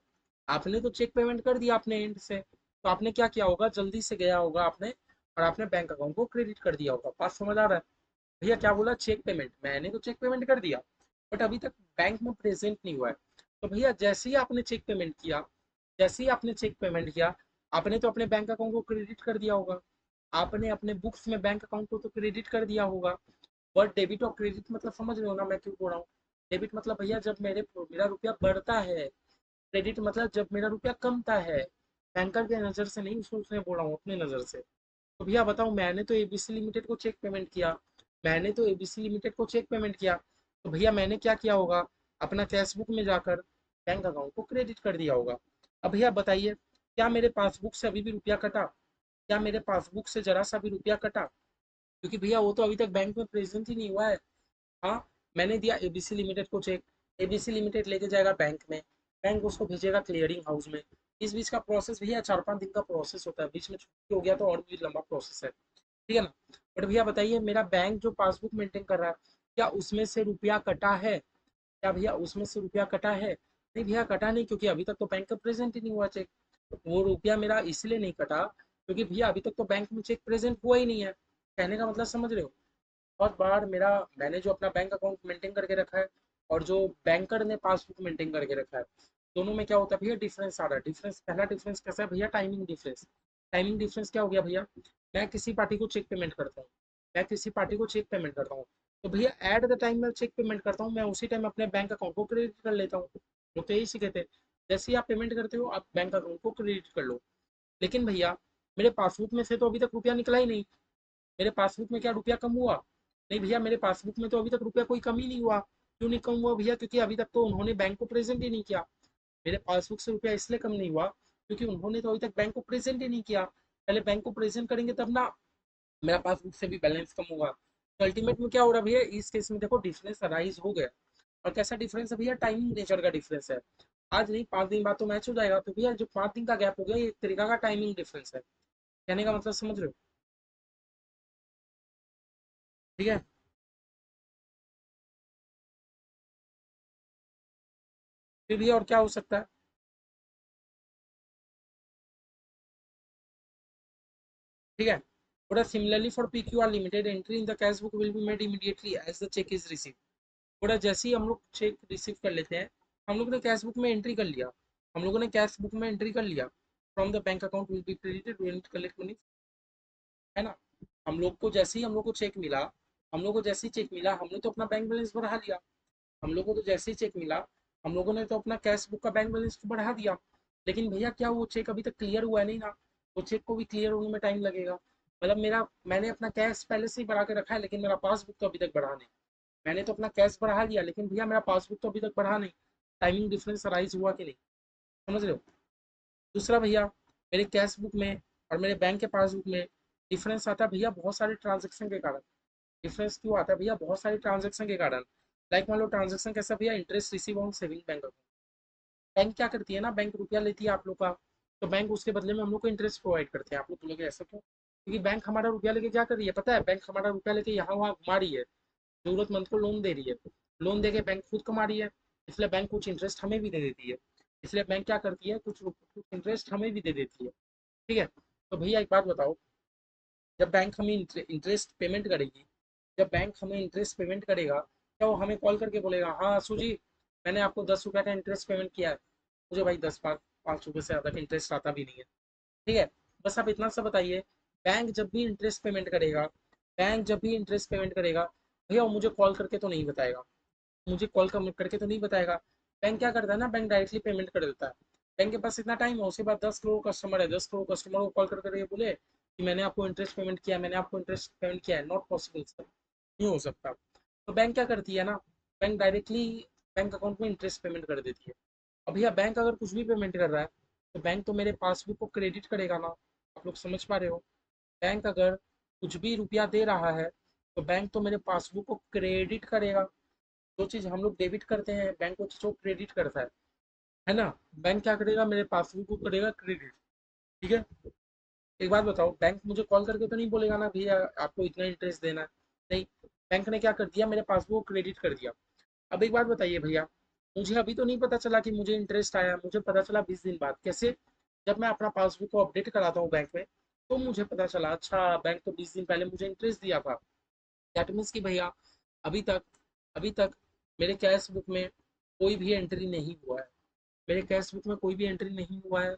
आपने तो चेक पेमेंट कर दिया अपने एंड से, तो आपने क्या किया होगा, जल्दी से गया होगा आपने और आपने बैंक अकाउंट को क्रेडिट कर दिया होगा। बात समझ आ रहा है। भैया क्या बोला, चेक पेमेंट, मैंने तो चेक पेमेंट कर दिया, बट अभी तक बैंक में प्रेजेंट नहीं हुआ है। तो भैया जैसे ही आपने चेक पेमेंट किया, जैसे ही आपने चेक पेमेंट किया, आपने तो अपने बैंक अकाउंट को क्रेडिट कर दिया होगा, आपने अपने बुक्स में बैंक अकाउंट को तो क्रेडिट कर दिया होगा। और डेबिट और क्रेडिट मतलब समझ रहे हो ना मैं क्यों बोल रहा हूँ। डेबिट मतलब भैया जब मेरा रुपया बढ़ता है, क्रेडिट मतलब जब मेरा रुपया कमता है। बैंकर के नज़र से नहीं, उसमें बोल रहा हूँ अपने नज़र से। तो भैया बताओ, मैंने तो एबीसी लिमिटेड को चेक पेमेंट किया, मैंने तो एबीसी लिमिटेड को चेक पेमेंट किया, तो भैया मैंने क्या किया होगा, अपना कैश बुक में जाकर बैंक अकाउंट को क्रेडिट कर दिया होगा। अब भैया बताइए, क्या मेरे पासबुक से अभी भी रुपया कटा, क्या मेरे पासबुक से जरा सा भी रुपया कटा, क्योंकि भैया वो तो अभी तक बैंक में प्रेजेंट ही नहीं हुआ है। हाँ, मैंने दिया एबीसी लिमिटेड को चेक, एबीसी लिमिटेड लेके जाएगा बैंक में, बैंक उसको भेजेगा क्लियरिंग हाउस में। इस बीच का प्रोसेस भैया 4-5 दिन का प्रोसेस होता है, बीच में छुट्टी हो गया तो और भी लंबा प्रोसेस है, ठीक है ना। बट भैया बताइए, मेरा बैंक जो पासबुक मेंटेन कर रहा है, क्या उसमें से रुपया कटा है, क्या भैया उसमें से रुपया कटा है? नहीं भैया कटा नहीं, क्योंकि अभी तक तो बैंक का प्रेजेंट ही नहीं हुआ चेक। वो रुपया मेरा इसलिए नहीं कटा क्योंकि भैया अभी तक तो बैंक में चेक प्रेजेंट हुआ ही नहीं है। कहने का मतलब समझ रहे हो। बहुत बार मेरा, मैंने जो अपना बैंक अकाउंट मेंटेन करके रखा है और जो बैंकर ने पासबुक मेंटेन करके रखा है, दोनों में क्या होता है भैया, डिफरेंस आ रहा है। डिफरेंस, पहला डिफरेंस कैसा है भैया, टाइमिंग डिफरेंस। टाइमिंग डिफरेंस क्या हो गया भैया, मैं किसी पार्टी को चेक पेमेंट करता हूँ, मैं किसी पार्टी को चेक पेमेंट करता हूँ, तो भैया एट द टाइम मैं चेक पेमेंट करता हूँ, मैं उसी टाइम अपने बैंक अकाउंट को क्रेडिट कर लेता हूँ। वो तो यही सीखे थे, जैसे ही आप पेमेंट करते हो आप बैंक अकाउंट को क्रेडिट कर लो। लेकिन भैया मेरे पासबुक में से तो अभी तक रुपया निकला ही नहीं, मेरे पासबुक में क्या रुपया कम हुआ? नहीं भैया, मेरे पासबुक में तो अभी तक रुपया कोई कम ही नहीं हुआ। क्यों नहीं कम हुआ भैया, क्योंकि अभी तक तो उन्होंने बैंक को प्रेजेंट ही नहीं किया। मेरे पासबुक से रुपया इसलिए कम नहीं हुआ क्योंकि उन्होंने तो अभी तक बैंक को प्रेजेंट ही नहीं किया। पहले बैंक को प्रेजेंट करेंगे तब ना मेरा पासबुक से भी बैलेंस कम होगा। तो अल्टीमेट में क्या हो रहा है भैया, इस केस में देखो डिफरेंस अराइज हो गया। और कैसा डिफरेंस है भैया, टाइमिंग नेचर का डिफरेंस है। आज नहीं, 5 दिन बाद तो मैच हो जाएगा, तो भैया जो 5 दिन का गैप हो गया, ये एक तरीका का टाइमिंग डिफरेंस है। कहने का मतलब समझ रहे हो, ठीक है। फिर भैया और क्या हो सकता है, ठीक है। But similarly for PQR Limited, entry in the cash book will be made immediately as the check is received. थोड़ा जैसे ही हम लोग चेक रिसीव कर लेते हैं, हम लोग ने कैश बुक में एंट्री कर लिया, हम लोगों ने कैश बुक में एंट्री कर लिया, from the bank account will be credited when collect money, है ना। हम लोग को जैसे ही हम लोग को चेक मिला, हम लोग को जैसे ही चेक मिला, हमने तो अपना बैंक बैलेंस बढ़ा लिया। हम लोग को तो जैसे ही चेक मिला, हम लोगों ने तो अपना कैश बुक का बैंक बैलेंस तो बढ़ा दिया। लेकिन भैया क्या वो चेक अभी तक क्लियर हुआ है नहीं ना, वो चेक को भी क्लियर होने में टाइम लगेगा। मतलब मेरा, मैंने अपना कैश पहले से ही बढ़ा के रखा है, लेकिन मेरा पासबुक तो अभी तक बढ़ा नहीं। मैंने तो अपना कैश बढ़ा लिया, लेकिन भैया मेरा पासबुक तो अभी तक बढ़ा नहीं। टाइमिंग डिफरेंस अराइज हुआ कि नहीं, समझ रहे हो। दूसरा भैया, मेरे कैश बुक में और मेरे बैंक के पासबुक में डिफरेंस आता है भैया बहुत सारे ट्रांजेक्शन के कारण। डिफरेंस क्यों आता है भैया, बहुत सारे ट्रांजेक्शन के कारण। लाइक मान लो ट्रांजेक्शन कैसा भैया, interest receive on saving bank account. Bank क्या करती है ना, बैंक रुपया लेती है आप लोग का, तो बैंक उसके बदले में हम लोग को इंटरेस्ट प्रोवाइड करते हैं। आप लोग बोलोगे ऐसा क्यों, क्योंकि बैंक हमारा रुपया लेके क्या कर रही है पता है, बैंक हमारा रुपया लेके यहाँ वहाँ घुमा रही है, जरूरतमंद को लोन दे रही है। लोन देके बैंक खुद कमा रही है, इसलिए बैंक कुछ इंटरेस्ट हमें भी दे देती है। इसलिए बैंक क्या करती है, कुछ इंटरेस्ट हमें भी दे देती है, ठीक है। तो भैया एक बात बताओ, जब बैंक हमें इंटरेस्ट पेमेंट करेगी, जब बैंक हमें इंटरेस्ट पेमेंट करेगा, क्या वो हमें कॉल करके बोलेगा हाँ आशु जी, मैंने आपको 10 रुपये का इंटरेस्ट पेमेंट किया है? मुझे भाई 5 रुपये से ज़्यादा का इंटरेस्ट आता भी नहीं है। ठीक है, बस आप इतना सा बताइए, बैंक जब भी इंटरेस्ट पेमेंट करेगा, बैंक जब भी इंटरेस्ट पेमेंट करेगा, भैया वो मुझे कॉल करके तो नहीं बताएगा, मुझे कॉल करके तो नहीं बताएगा। बैंक क्या करता है ना, बैंक डायरेक्टली पेमेंट कर देता है। बैंक के पास इतना टाइम है, उसके बाद 10 करोड़ कस्टमर है, 10 करोड़ कस्टमर को कॉल करके ये बोले कि मैंने आपको इंटरेस्ट पेमेंट किया, मैंने आपको इंटरेस्ट पेमेंट किया है, नॉट पॉसिबल सर, नहीं हो सकता। तो बैंक क्या करती है ना, बैंक डायरेक्टली बैंक अकाउंट में इंटरेस्ट पेमेंट कर देती है। अब भैया बैंक अगर कुछ भी पेमेंट कर रहा है, तो बैंक तो मेरे पासबुक को क्रेडिट करेगा ना, आप लोग समझ पा रहे हो? बैंक अगर कुछ भी रुपया दे रहा है, तो बैंक तो मेरे पासबुक को क्रेडिट करेगा। जो चीज़ हम लोग डेबिट करते हैं, बैंक वो चीज़ को क्रेडिट करता है ना? बैंक क्या करेगा, मेरे पासबुक को करेगा क्रेडिट। ठीक है, एक बात बताओ, बैंक मुझे कॉल करके तो नहीं बोलेगा ना भैया आपको इतना इंटरेस्ट देना है, नहीं। बैंक ने क्या कर दिया, मेरे पासबुक को क्रेडिट कर दिया। अब एक बात बताइए भैया, मुझे अभी तो नहीं पता चला कि मुझे इंटरेस्ट आया, मुझे पता चला 20 दिन बाद। कैसे? जब मैं अपना पासबुक को अपडेट कराता हूँ बैंक में, तो मुझे पता चला अच्छा बैंक तो 20 दिन पहले मुझे इंटरेस्ट दिया था। दैट मीन्स कि भैया अभी तक अभी तक मेरे कैश बुक में कोई भी एंट्री नहीं हुआ है, मेरे कैश बुक में कोई भी एंट्री नहीं हुआ है।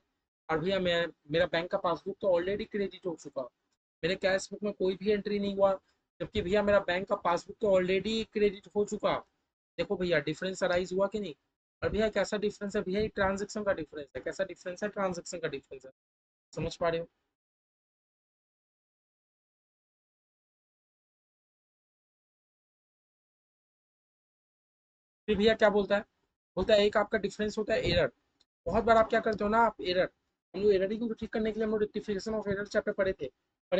और भैया मैं मेरा बैंक का पासबुक तो ऑलरेडी क्रेडिट हो चुका, मेरे कैश बुक में कोई भी एंट्री नहीं हुआ, जबकि भैया मेरा बैंक का पासबुक तो ऑलरेडी क्रेडिट हो चुका। देखो भैया डिफरेंस अराइज हुआ कि नहीं? और भैया कैसा डिफरेंस है भैया, ये ट्रांजेक्शन का डिफरेंस है। कैसा डिफरेंस है? ट्रांजेक्शन का डिफरेंस है। समझ पा रहे हो? फिर भैया क्या बोलता है, बोलता है एक आपका डिफरेंस होता है एरर। बहुत बार आप क्या करते हो ना, आप एरर, हम लोग एररिंग को ठीक करने के लिए हम लोग रेक्टिफिकेशन ऑफ एरर चैप्टर पढ़े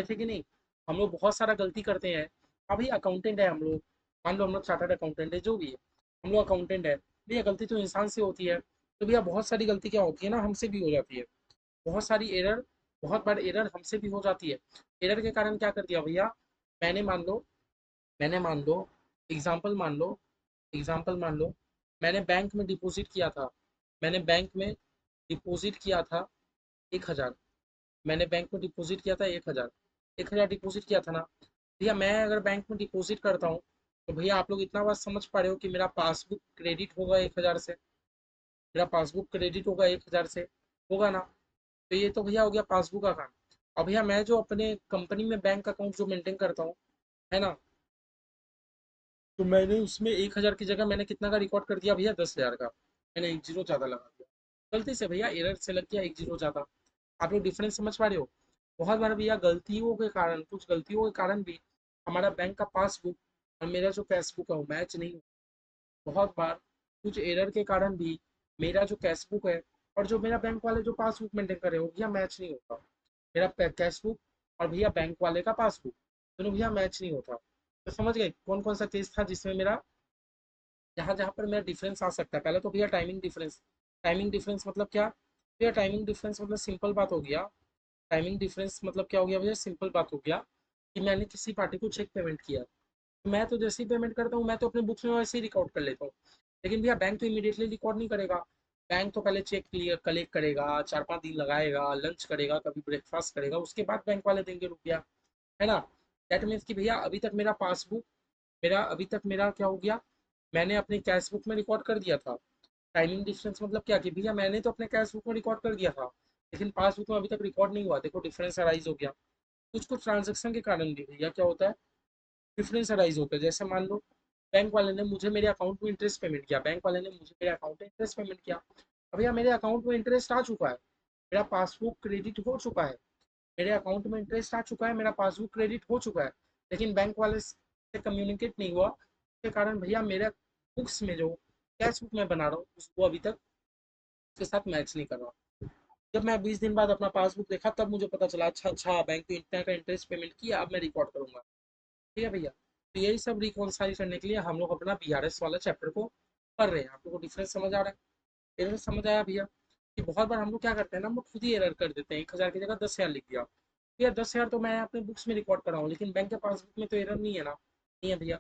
थे कि नहीं? हम लोग बहुत सारा गलती करते हैं। अभी अकाउंटेंट है हम लोग, मान लो हम लोग चार्टर्ड अकाउंटेंट है, जो भी है, हम लोग अकाउंटेंट है। भैया गलती तो इंसान से होती है, तो भैया बहुत सारी गलती क्या होती है ना, हमसे भी हो जाती है। बहुत सारी एरर, बहुत बार एरर हमसे भी हो जाती है। एरर के कारण क्या कर दिया भैया, मैंने मान लो मैंने मान लो एग्जाम्पल मान लो एग्जाम्पल मान लो मैंने बैंक में डिपॉजिट किया था, मैंने बैंक में डिपॉजिट किया था 1,000, मैंने बैंक में डिपॉजिट किया था 1,000, 1,000 डिपॉजिट किया था ना। भैया मैं अगर बैंक में डिपॉजिट करता हूँ, तो भैया आप लोग इतना बात समझ पा रहे हो कि मेरा पासबुक क्रेडिट होगा 1,000 से, मेरा पासबुक क्रेडिट होगा 1,000 से, होगा ना? तो ये तो भैया हो गया पासबुक का काम। अब भैया मैं जो अपने कंपनी में बैंक अकाउंट जो मेंटेन करता हूँ, है ना, तो मैंने उसमें 1,000 की जगह मैंने कितना का रिकॉर्ड कर दिया भैया, 10,000 का। मैंने एक जीरो ज़्यादा लगा दिया, गलती से भैया एरर से लग गया एक जीरो ज़्यादा। आप लोग डिफरेंस समझ पा रहे हो? बहुत बार भैया गलतियों के कारण, कुछ गलतियों के कारण भी हमारा बैंक का पासबुक और मेरा जो कैश बुक है वो मैच नहीं। बहुत बार कुछ एरर के कारण भी मेरा जो कैश बुक है और जो मेरा बैंक वाले जो पासबुक मेंटेन कर रहे हो भैया मैच नहीं होता। मेरा कैश बुक और भैया बैंक वाले का पासबुक दोनों भैया मैच नहीं होता। तो समझ गए कौन कौन सा केस था जिसमें मेरा, जहाँ जहाँ पर मेरा डिफरेंस आ सकता है। पहले तो भैया टाइमिंग डिफरेंस, टाइमिंग डिफरेंस मतलब क्या भैया, टाइमिंग डिफरेंस मतलब सिंपल बात हो गया। टाइमिंग डिफरेंस मतलब क्या हो गया भैया, सिंपल बात हो गया कि मैंने किसी पार्टी को चेक पेमेंट किया, तो मैं तो जैसे ही पेमेंट करता हूँ मैं तो अपने बुक्स में वैसे ही रिकॉर्ड कर लेता हूँ। लेकिन भैया बैंक तो इमीडिएटली रिकॉर्ड नहीं करेगा। बैंक तो पहले चेक क्लियर कलेक्ट करेगा, 4-5 दिन लगाएगा, लंच करेगा, कभी ब्रेकफास्ट करेगा, उसके बाद बैंक वाले देंगे रुपया, है ना? दैट मीन्स कि भैया अभी तक मेरा पासबुक, मेरा अभी तक मेरा क्या हो गया, मैंने अपने कैश बुक में रिकॉर्ड कर दिया था। टाइमिंग डिफरेंस मतलब क्या कि भैया मैंने तो अपने कैश बुक में रिकॉर्ड कर दिया था, लेकिन पासबुक में अभी तक रिकॉर्ड नहीं हुआ। देखो डिफरेंस अराइज हो गया। कुछ कुछ ट्रांजेक्शन के कारण भी भैया क्या होता है, डिफरेंस अराइज होता है। जैसे मान लो बैंक वाले ने मुझे मेरे अकाउंट में इंटरेस्ट पेमेंट किया, बैंक वाले ने मुझे मेरे अकाउंट में इंटरेस्ट पेमेंट किया। अब भैया मेरे अकाउंट में इंटरेस्ट आ चुका है, मेरा पासबुक क्रेडिट हो चुका है, मेरे अकाउंट में इंटरेस्ट आ चुका है, मेरा पासबुक क्रेडिट हो चुका है, लेकिन बैंक वाले से कम्युनिकेट नहीं हुआ। इसके कारण भैया मेरा बुक्स में जो कैश बुक मैं बना रहा हूँ उसको अभी तक उसके साथ मैच नहीं कर रहा। जब मैं 20 दिन बाद अपना पासबुक देखा तब मुझे पता चला अच्छा अच्छा बैंक तो इतना का इंटरेस्ट पेमेंट किया, अब मैं रिकॉर्ड करूंगा। ठीक है भैया, तो यही सब रिकॉन्साइल करने के लिए हम लोग अपना बीआरएस वाला चैप्टर को पढ़ रहे हैं। आप लोग को डिफरेंस समझ आ रहा है? एरर समझ आया भैया? कि बहुत बार हम लोग क्या करते हैं ना, हम लोग खुद ही एरर कर देते हैं, 1,000 की जगह 10,000 लिख दिया। भैया 10,000 तो मैं अपने बुक्स में रिकॉर्ड कर रहा हूँ, लेकिन बैंक के पासबुक में तो एरर नहीं है ना, नहीं है भैया।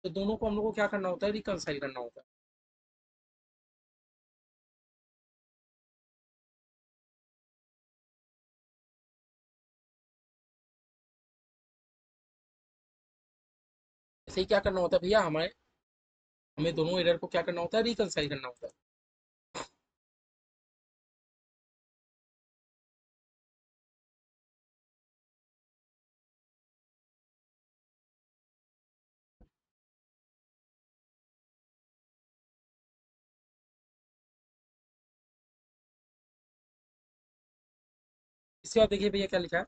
तो दोनों को हम लोग को क्या करना होता है, रिकंसाइल करना होता है। ऐसे ही क्या करना होता है भैया हमारे, हमें दोनों एरर को क्या करना होता है, रिकंसाइल करना होता है। इसके बाद देखिए भैया क्या लिखा है,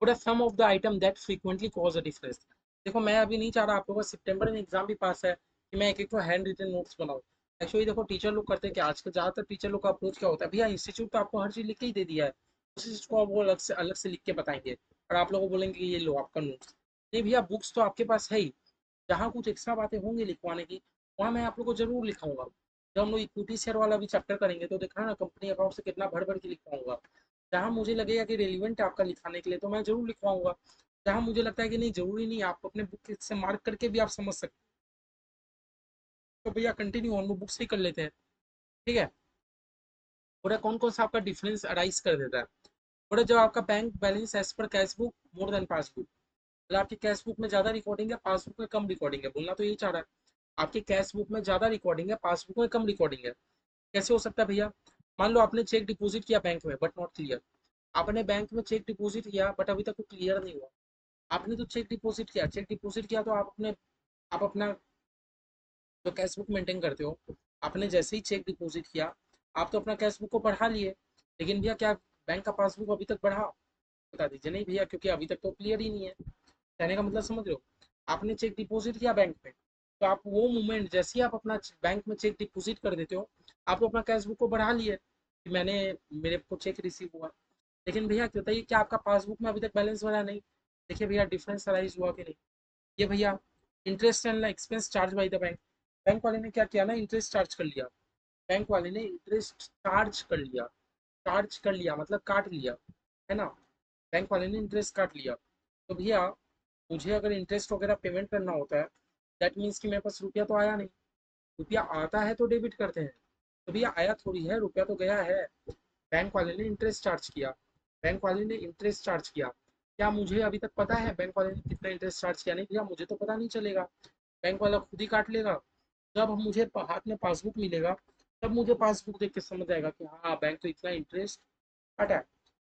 Put a sum of the item that frequently cause a difference। देखो मैं अभी नहीं चाह रहा आप लोगों का सितंबर में एग्जाम भी पास है कि मैं एक एक तो हैंड रिटन नोट्स बनाऊं। एक्चुअली देखो टीचर लोग करते हैं कि आजकल ज्यादातर टीचर लोग का अप्रोच क्या होता है, भैया इंस्टीट्यूट तो आपको हर चीज लिख के ही दे दिया है, उस चीज को आप वो अलग से लिख के बताएंगे और आप लोगों को बोलेंगे कि ये लो आपका नोट्स। नहीं भैया, बुक्स तो आपके पास है ही, जहाँ कुछ एक्स्ट्रा बातें होंगी लिखवाने की वहाँ मैं आप लोग को जरूर लिखाऊंगा। जब हम लोग इक्विटी शेयर वाला भी चैप्टर करेंगे तो देखना ना कंपनी अकाउंट से कितना भर भर के लिखवाऊंगा। जहाँ मुझे लगेगा कि रेलिवेंट है आपका लिखाने के लिए तो मैं जरूर लिखवाऊंगा। जहाँ मुझे लगता है कि नहीं जरूरी नहीं, आप अपने बुक से मार्क करके भी आप समझ सकते हो, तो भैया कंटिन्यू ऑन बुक से ही कर लेते हैं। ठीक है। पूरा कौन कौन सा आपका डिफरेंस अराइज कर देता है। पूरा जब आपका bank balance as per cash book more than passbook, मतलब आपकी कैश बुक में ज्यादा रिकॉर्डिंग है पासबुक में कम रिकॉर्डिंग है, बोलना तो यही चाह रहा है। आपकी कैश बुक में ज्यादा रिकॉर्डिंग है पासबुक में कम रिकॉर्डिंग है। कैसे हो सकता है भैया। मान लो आपने चेक डिपॉजिट किया बैंक में बट नॉट क्लियर। आपने बैंक में चेक डिपॉजिट किया बट अभी तक वो क्लियर नहीं हुआ। आपने तो चेक डिपॉजिट किया, चेक डिपॉजिट किया तो आप अपना जो कैश बुक मेंटेन करते हो, आपने जैसे ही चेक डिपॉजिट किया आप तो अपना कैश बुक को बढ़ा लिए, लेकिन भैया क्या बैंक का पासबुक अभी तक बढ़ा, बता दीजिए। नहीं भैया, क्योंकि अभी तक तो क्लियर ही नहीं है। कहने का मतलब समझ रहे हो। आपने चेक डिपॉजिट किया बैंक में, तो आप वो मूवमेंट जैसे ही आप अपना बैंक में चेक डिपॉजिट कर देते हो, आप तो अपना कैश बुक को बढ़ा लिए कि मैंने मेरे को चेक रिसीव हुआ। लेकिन भैया बताइए क्या आपका पासबुक में अभी तक बैलेंस बढ़ा नहीं। देखिए भैया डिफरेंस अराइज हुआ कि नहीं। ये भैया interest and expense charge by the bank, bank वाले ने क्या किया ना, इंटरेस्ट चार्ज कर लिया। बैंक वाले ने इंटरेस्ट चार्ज कर लिया, चार्ज कर लिया मतलब काट लिया, है ना। बैंक वाले ने इंटरेस्ट काट लिया। तो भैया मुझे अगर इंटरेस्ट वगैरह पेमेंट करना होता है, दैट मीन्स कि मेरे पास रुपया तो आया नहीं। रुपया आता है तो डेबिट करते हैं, तो भैया आया थोड़ी है, रुपया तो गया है। बैंक वाले ने इंटरेस्ट चार्ज किया, बैंक वाले ने इंटरेस्ट चार्ज किया। क्या मुझे अभी तक पता है बैंक वाले ने कितना इंटरेस्ट चार्ज किया, नहीं भैया मुझे तो पता नहीं चलेगा। बैंक वाला खुद ही काट लेगा। जब मुझे हाथ में पासबुक मिलेगा तब मुझे पासबुक देख के समझ आएगा कि हाँ बैंक तो इतना इंटरेस्ट काटा है।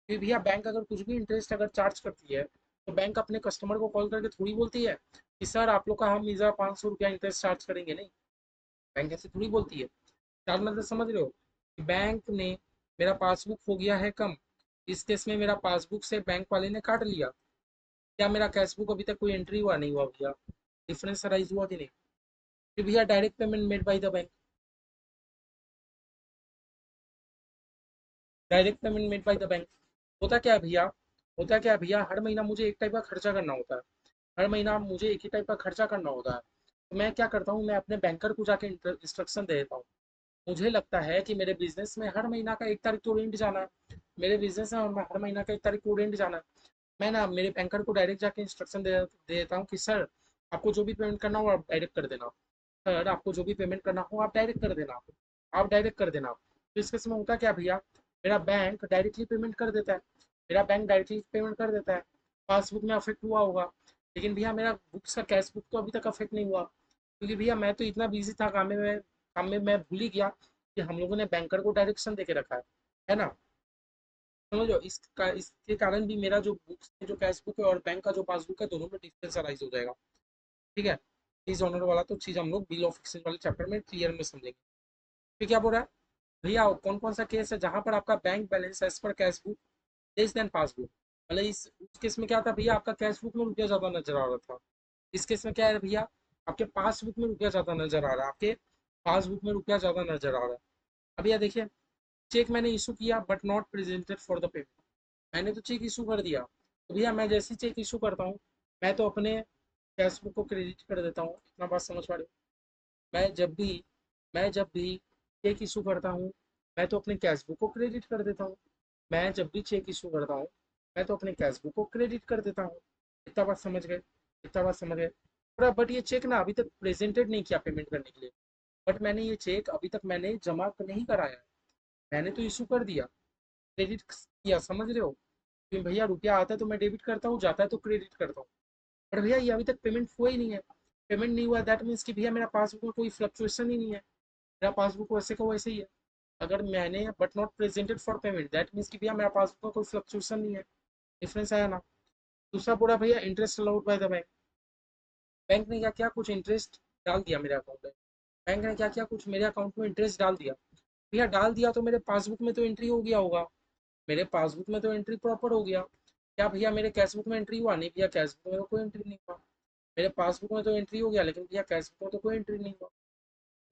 फिर भैया बैंक अगर कुछ भी इंटरेस्ट अगर चार्ज करती है तो बैंक अपने कस्टमर को कॉल करके थोड़ी बोलती है कि सर आप लोग का हम इधर 500 रुपया इंटरेस्ट चार्ज करेंगे, नहीं। बैंक ऐसे थोड़ी बोलती है। चार मतलब समझ रहे हो कि बैंक ने मेरा पासबुक हो गया है कम, इस केस में मेरा पासबुक से बैंक वाले ने काट लिया। क्या मेरा कैशबुक अभी तक कोई एंट्री हुआ नहीं हुआ भैया, डिफरेंस राइज हुआ कि नहीं। फिर भैया direct payment made by the bank, direct payment made by the bank. होता क्या है भैया, होता क्या है भैया, हर महीना मुझे एक टाइप का खर्चा करना होता है। हर महीना मुझे एक ही टाइप का खर्चा करना होता है। तो मैं क्या करता हूँ, मैं अपने बैंकर को जाके इंस्ट्रक्शन दे देता हूँ। मुझे लगता है कि मेरे बिजनेस में हर महीना का 1 तारीख को रेंट जाना है, मेरे बिजनेस में हर महीना का 1 तारीख को रेंट जाना है। मैं ना मेरे बैंकर को डायरेक्ट जाके इंस्ट्रक्शन दे देता हूँ कि सर आपको जो भी पेमेंट करना हो आप डायरेक्ट कर देना। सर आपको जो भी पेमेंट करना हो आप डायरेक्ट कर देना, आप डायरेक्ट कर देना। तो इस केस में होता क्या भैया, मेरा बैंक डायरेक्टली पेमेंट कर देता है, मेरा बैंक डायरेक्टली पेमेंट कर देता है। पासबुक में अफेक्ट हुआ होगा, लेकिन भैया मेरा बुक्स का कैश बुक तो अभी तक अफेक्ट नहीं हुआ, क्योंकि भैया मैं तो इतना बिजी था काम में मैं भूल ही गया कि हम लोगों ने बैंकर को डायरेक्शन देके रखा है ना। समझ लो इसके कारण भी मेरा जो बुक्स जो कैश बुक है और बैंक का जो पासबुक है दोनों में डिफरेंस अराइज हो जाएगा। ठीक है। इस ऑनर वाला तो चीज हम लोग बिल ऑफ एक्सचेंज वाले चैप्टर में क्लियर में समझेंगे। फिर क्या बोल रहा है भैया, कौन कौन सा केस है जहां पर आपका bank balance as per cash book less than passbook, मतलब इस उस केस में क्या था भैया, आपका कैश बुक में रुपया ज्यादा नजर आ रहा था। इस केस में क्या है भैया, आपके पासबुक में रुपया ज्यादा नजर आ रहा है, आपके पासबुक में रुपया ज्यादा नजर आ रहा है। अब भैया देखिए, चेक मैंने इशू किया but not presented for the payment, मैंने तो चेक इशू कर दिया, तो भैया मैं जैसे ही चेक इशू करता हूँ मैं तो अपने कैश बुक को क्रेडिट कर देता हूँ। इतना बात समझ पा रहे हो। मैं जब भी मैं जब भी चेक इशू करता हूँ मैं तो अपने कैश बुक को क्रेडिट कर देता हूँ। मैं जब भी चेक इशू करता हूँ मैं तो अपने कैश बुक को क्रेडिट कर देता हूँ। इतना बात समझ गए, इतना बात समझ गए थोड़ा। बट ये चेक ना अभी तक प्रेजेंटेड नहीं किया पेमेंट करने के लिए, बट मैंने ये चेक अभी तक मैंने जमा नहीं कराया है। मैंने तो इशू कर दिया, क्रेडिट किया, समझ रहे हो। कि भैया रुपया आता है तो मैं डेबिट करता हूँ, जाता है तो क्रेडिट करता हूँ। पर भैया ये अभी तक पेमेंट हुआ ही नहीं है। पेमेंट नहीं हुआ दैट मीन्स कि भैया मेरा पासबुक में कोई फ्लक्चुएशन ही नहीं है, मेरा पासबुक वैसे का वैसे ही है। अगर मैंने but not presented for payment that means कि भैया मेरा पासबुक में कोई फ्लक्चुएशन नहीं है। डिफरेंस आया ना। दूसरा बोला भैया interest allowed by the bank. Bank ने क्या किया, कुछ इंटरेस्ट डाल दिया मेरे अकाउंट में। बैंक ने क्या किया, कुछ मेरे अकाउंट में इंटरेस्ट डाल दिया। भैया डाल दिया तो मेरे पासबुक में तो एंट्री हो गया होगा, मेरे पासबुक में तो एंट्री प्रॉपर हो गया। क्या भैया मेरे कैशबुक में एंट्री हुआ? नहीं भैया, कैशबुक में तो कोई एंट्री नहीं हुआ। मेरे पासबुक में तो एंट्री हो गया, लेकिन भैया कैशबुक में तो कोई एंट्री नहीं हुआ।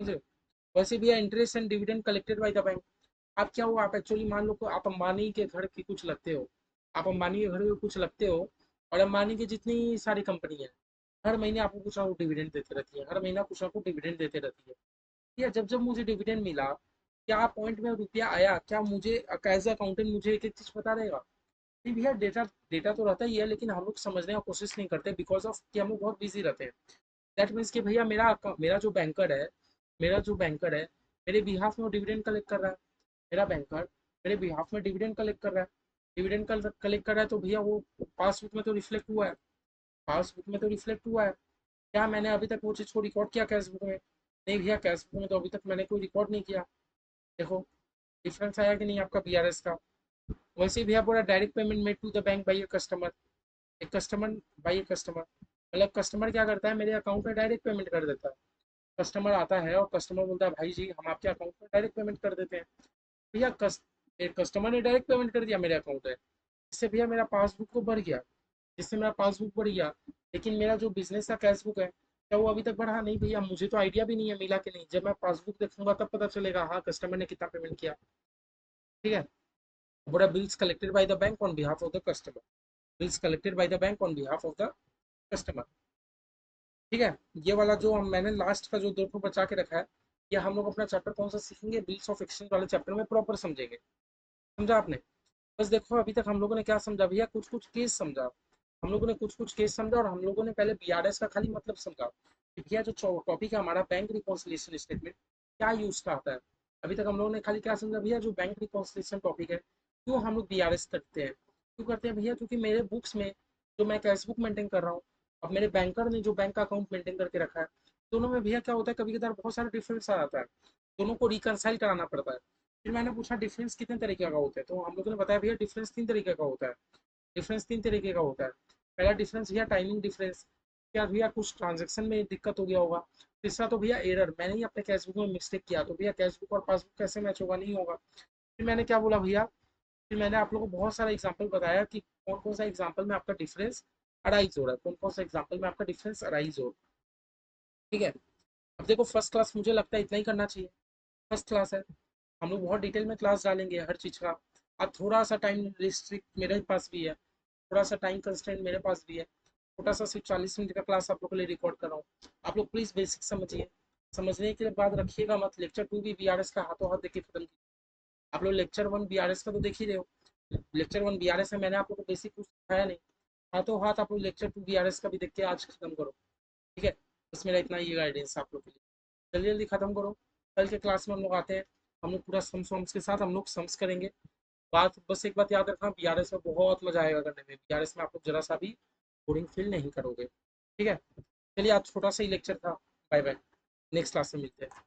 समझे? वैसे भैया interest and dividend collected by the bank. आप क्या हो, आप एक्चुअली मान लो कि आप अंबानी के घर के कुछ लगते हो, आप अंबानी के घर के कुछ लगते हो, और अंबानी की जितनी सारी कंपनी है, हर महीने आपको कुछ ना कुछ डिविडेंड देते रहती है, हर महीना कुछ ना कुछ डिविडेंड देते रहती है। या जब जब मुझे डिविडेंड मिला, क्या पॉइंट में रुपया आया, क्या मुझे एज अकाउंटेंट मुझे एक एक चीज पता रहेगा? नहीं भैया, डेटा डेटा तो रहता ही है, लेकिन हम लोग समझने की कोशिश नहीं करते बिकॉज ऑफ कि हम लोग बहुत बिजी रहते हैं। दैट मीन्स कि भैया मेरा जो बैंकर है, मेरा जो बैंकर है, मेरे बिहाफ में वो डिविडेंड कलेक्ट कर रहा है। मेरा बैंकर मेरे बिहाफ में डिविडेंड कलेक्ट कर रहा है। डिविडेंड कलेक्ट कर रहा है तो भैया वो पासबुक में तो रिफ्लेक्ट हुआ है, पासबुक में तो रिफ्लेक्ट हुआ है। क्या मैंने अभी तक वो चीज़ को रिकॉर्ड किया कैशबुक में? नहीं भैया, कैशबुक में तो अभी तक मैंने कोई रिकॉर्ड नहीं किया। देखो, डिफरेंस आया कि नहीं आपका बीआरएस का? वैसे ही भैया पूरा direct payment made to the bank by a customer. एक कस्टमर बाई ए कस्टमर मतलब कस्टमर क्या करता है, मेरे अकाउंट में डायरेक्ट पेमेंट कर देता है। कस्टमर आता है और कस्टमर बोलता है भाई जी हम आपके अकाउंट में डायरेक्ट पेमेंट कर देते हैं। भैया एक कस्टमर ने डायरेक्ट पेमेंट कर दिया मेरे अकाउंट में। इससे भैया मेरा पासबुक तो बढ़ गया, जिससे मेरा पासबुक बढ़ गया। लेकिन मेरा जो बिजनेस का कैशबुक है, क्या वो अभी तक बढ़ा? नहीं भैया, मुझे तो आइडिया भी नहीं है मिला कि नहीं। जब मैं पासबुक देखूंगा तब पता चलेगा हाँ कस्टमर ने कितना पेमेंट किया। ठीक है। बोला bills collected by the bank on behalf of the customer. Bills collected by the bank on behalf of the customer. ठीक है। ये वाला जो मैंने लास्ट का जो दो ठो बचा के रखा है, ये हम लोग अपना चैप्टर कौन सा सीखेंगे, बिल्स ऑफ एक्सचेंज वाले चैप्टर में प्रॉपर समझेंगे। समझा आपने? बस देखो अभी तक हम लोगों ने क्या समझा भैया, कुछ कुछ केस समझा। हम लोगों ने कुछ कुछ केस समझा, और हम लोगों ने पहले बीआरएस का खाली मतलब समझा कि भैया जो टॉपिक है हमारा बैंक रिकॉन्सिलिएशन स्टेटमेंट, क्या यूज का आता है। अभी तक हम लोगों ने खाली क्या समझा भैया, जो बैंक रिकॉन्सिलिएशन टॉपिक है, क्यों हम लोग बीआरएस करते हैं। क्यों करते हैं भैया? क्योंकि मेरे बुक्स में जो मैं कैशबुक मेंटेन कर रहा हूँ, अब मेरे बैंकर ने जो बैंक का अकाउंट मेंटेन करके रखा है, दोनों में भैया क्या होता है, कभी कभार बहुत सारा डिफरेंस आ जाता है, दोनों को रिकनसाइल कराना पड़ता है। फिर मैंने पूछा डिफरेंस कितने तरीके का होता है, तो हम लोगों ने बताया भैया डिफरेंस तीन तरीके का होता है। डिफरेंस तीन तरीके का होता है। पहला डिफरेंस भैया टाइमिंग डिफरेंस, क्या भैया कुछ ट्रांजेक्शन में दिक्कत हो गया होगा। तीसरा तो भैया एरर, मैंने ही अपने कैशबुक में मिस्टेक किया, तो भैया कैशबुक और पासबुक कैसे मैच होगा, नहीं होगा। फिर मैंने क्या बोला भैया, फिर मैंने आप लोगों को बहुत सारा एग्जाम्पल बताया कि कौन कौन सा एग्जाम्पल में आपका डिफरेंस अराइज हो रहा है, कौन कौन सा एग्जाम्पल में आपका डिफरेंस अराइज हो रहा है। ठीक है। अब देखो फर्स्ट क्लास मुझे लगता है इतना ही करना चाहिए। फर्स्ट क्लास है, हम लोग बहुत डिटेल में क्लास डालेंगे हर चीज़ का। अब थोड़ा सा टाइम रिस्ट्रिक्ट मेरे पास भी है, थोड़ा सा टाइम कंस्टेंट मेरे पास भी है। छोटा सा सिर्फ 40 मिनट का क्लास आप लोग के लिए रिकॉर्ड कर रहा हूँ। आप लोग प्लीज़ बेसिक समझिए, समझने के बाद रखिएगा मत। लेक्चर 2 भी बीआरएस का हाथों हाथ देख के खत्म कीजिए। आप लोग लेक्चर 1 बीआरएस का तो देख ही रहे हो। लेक्चर 1 बीआरएस में मैंने आप लोग को बेसिक कुछ सिखाया नहीं। हाथों हाथ आप लोग लेक्चर 2 बीआरएस का भी देख के आज खत्म करो। ठीक है। बस मेरा इतना ही गाइडेंस आप लोग के लिए। जल्दी जल्दी खत्म करो। कल के क्लास में हम लोग आते हैं, हम लोग पूरा सम्स वम्स के साथ हम लोग सम्स करेंगे। बात बस एक बात याद रखना, बीआरएस में बहुत मजा आएगा करने में, बीआरएस में आप लोग जरा सा भी बोरिंग फील नहीं करोगे। ठीक है। चलिए आज छोटा सा ही लेक्चर था। Bye bye. नेक्स्ट क्लास में मिलते हैं।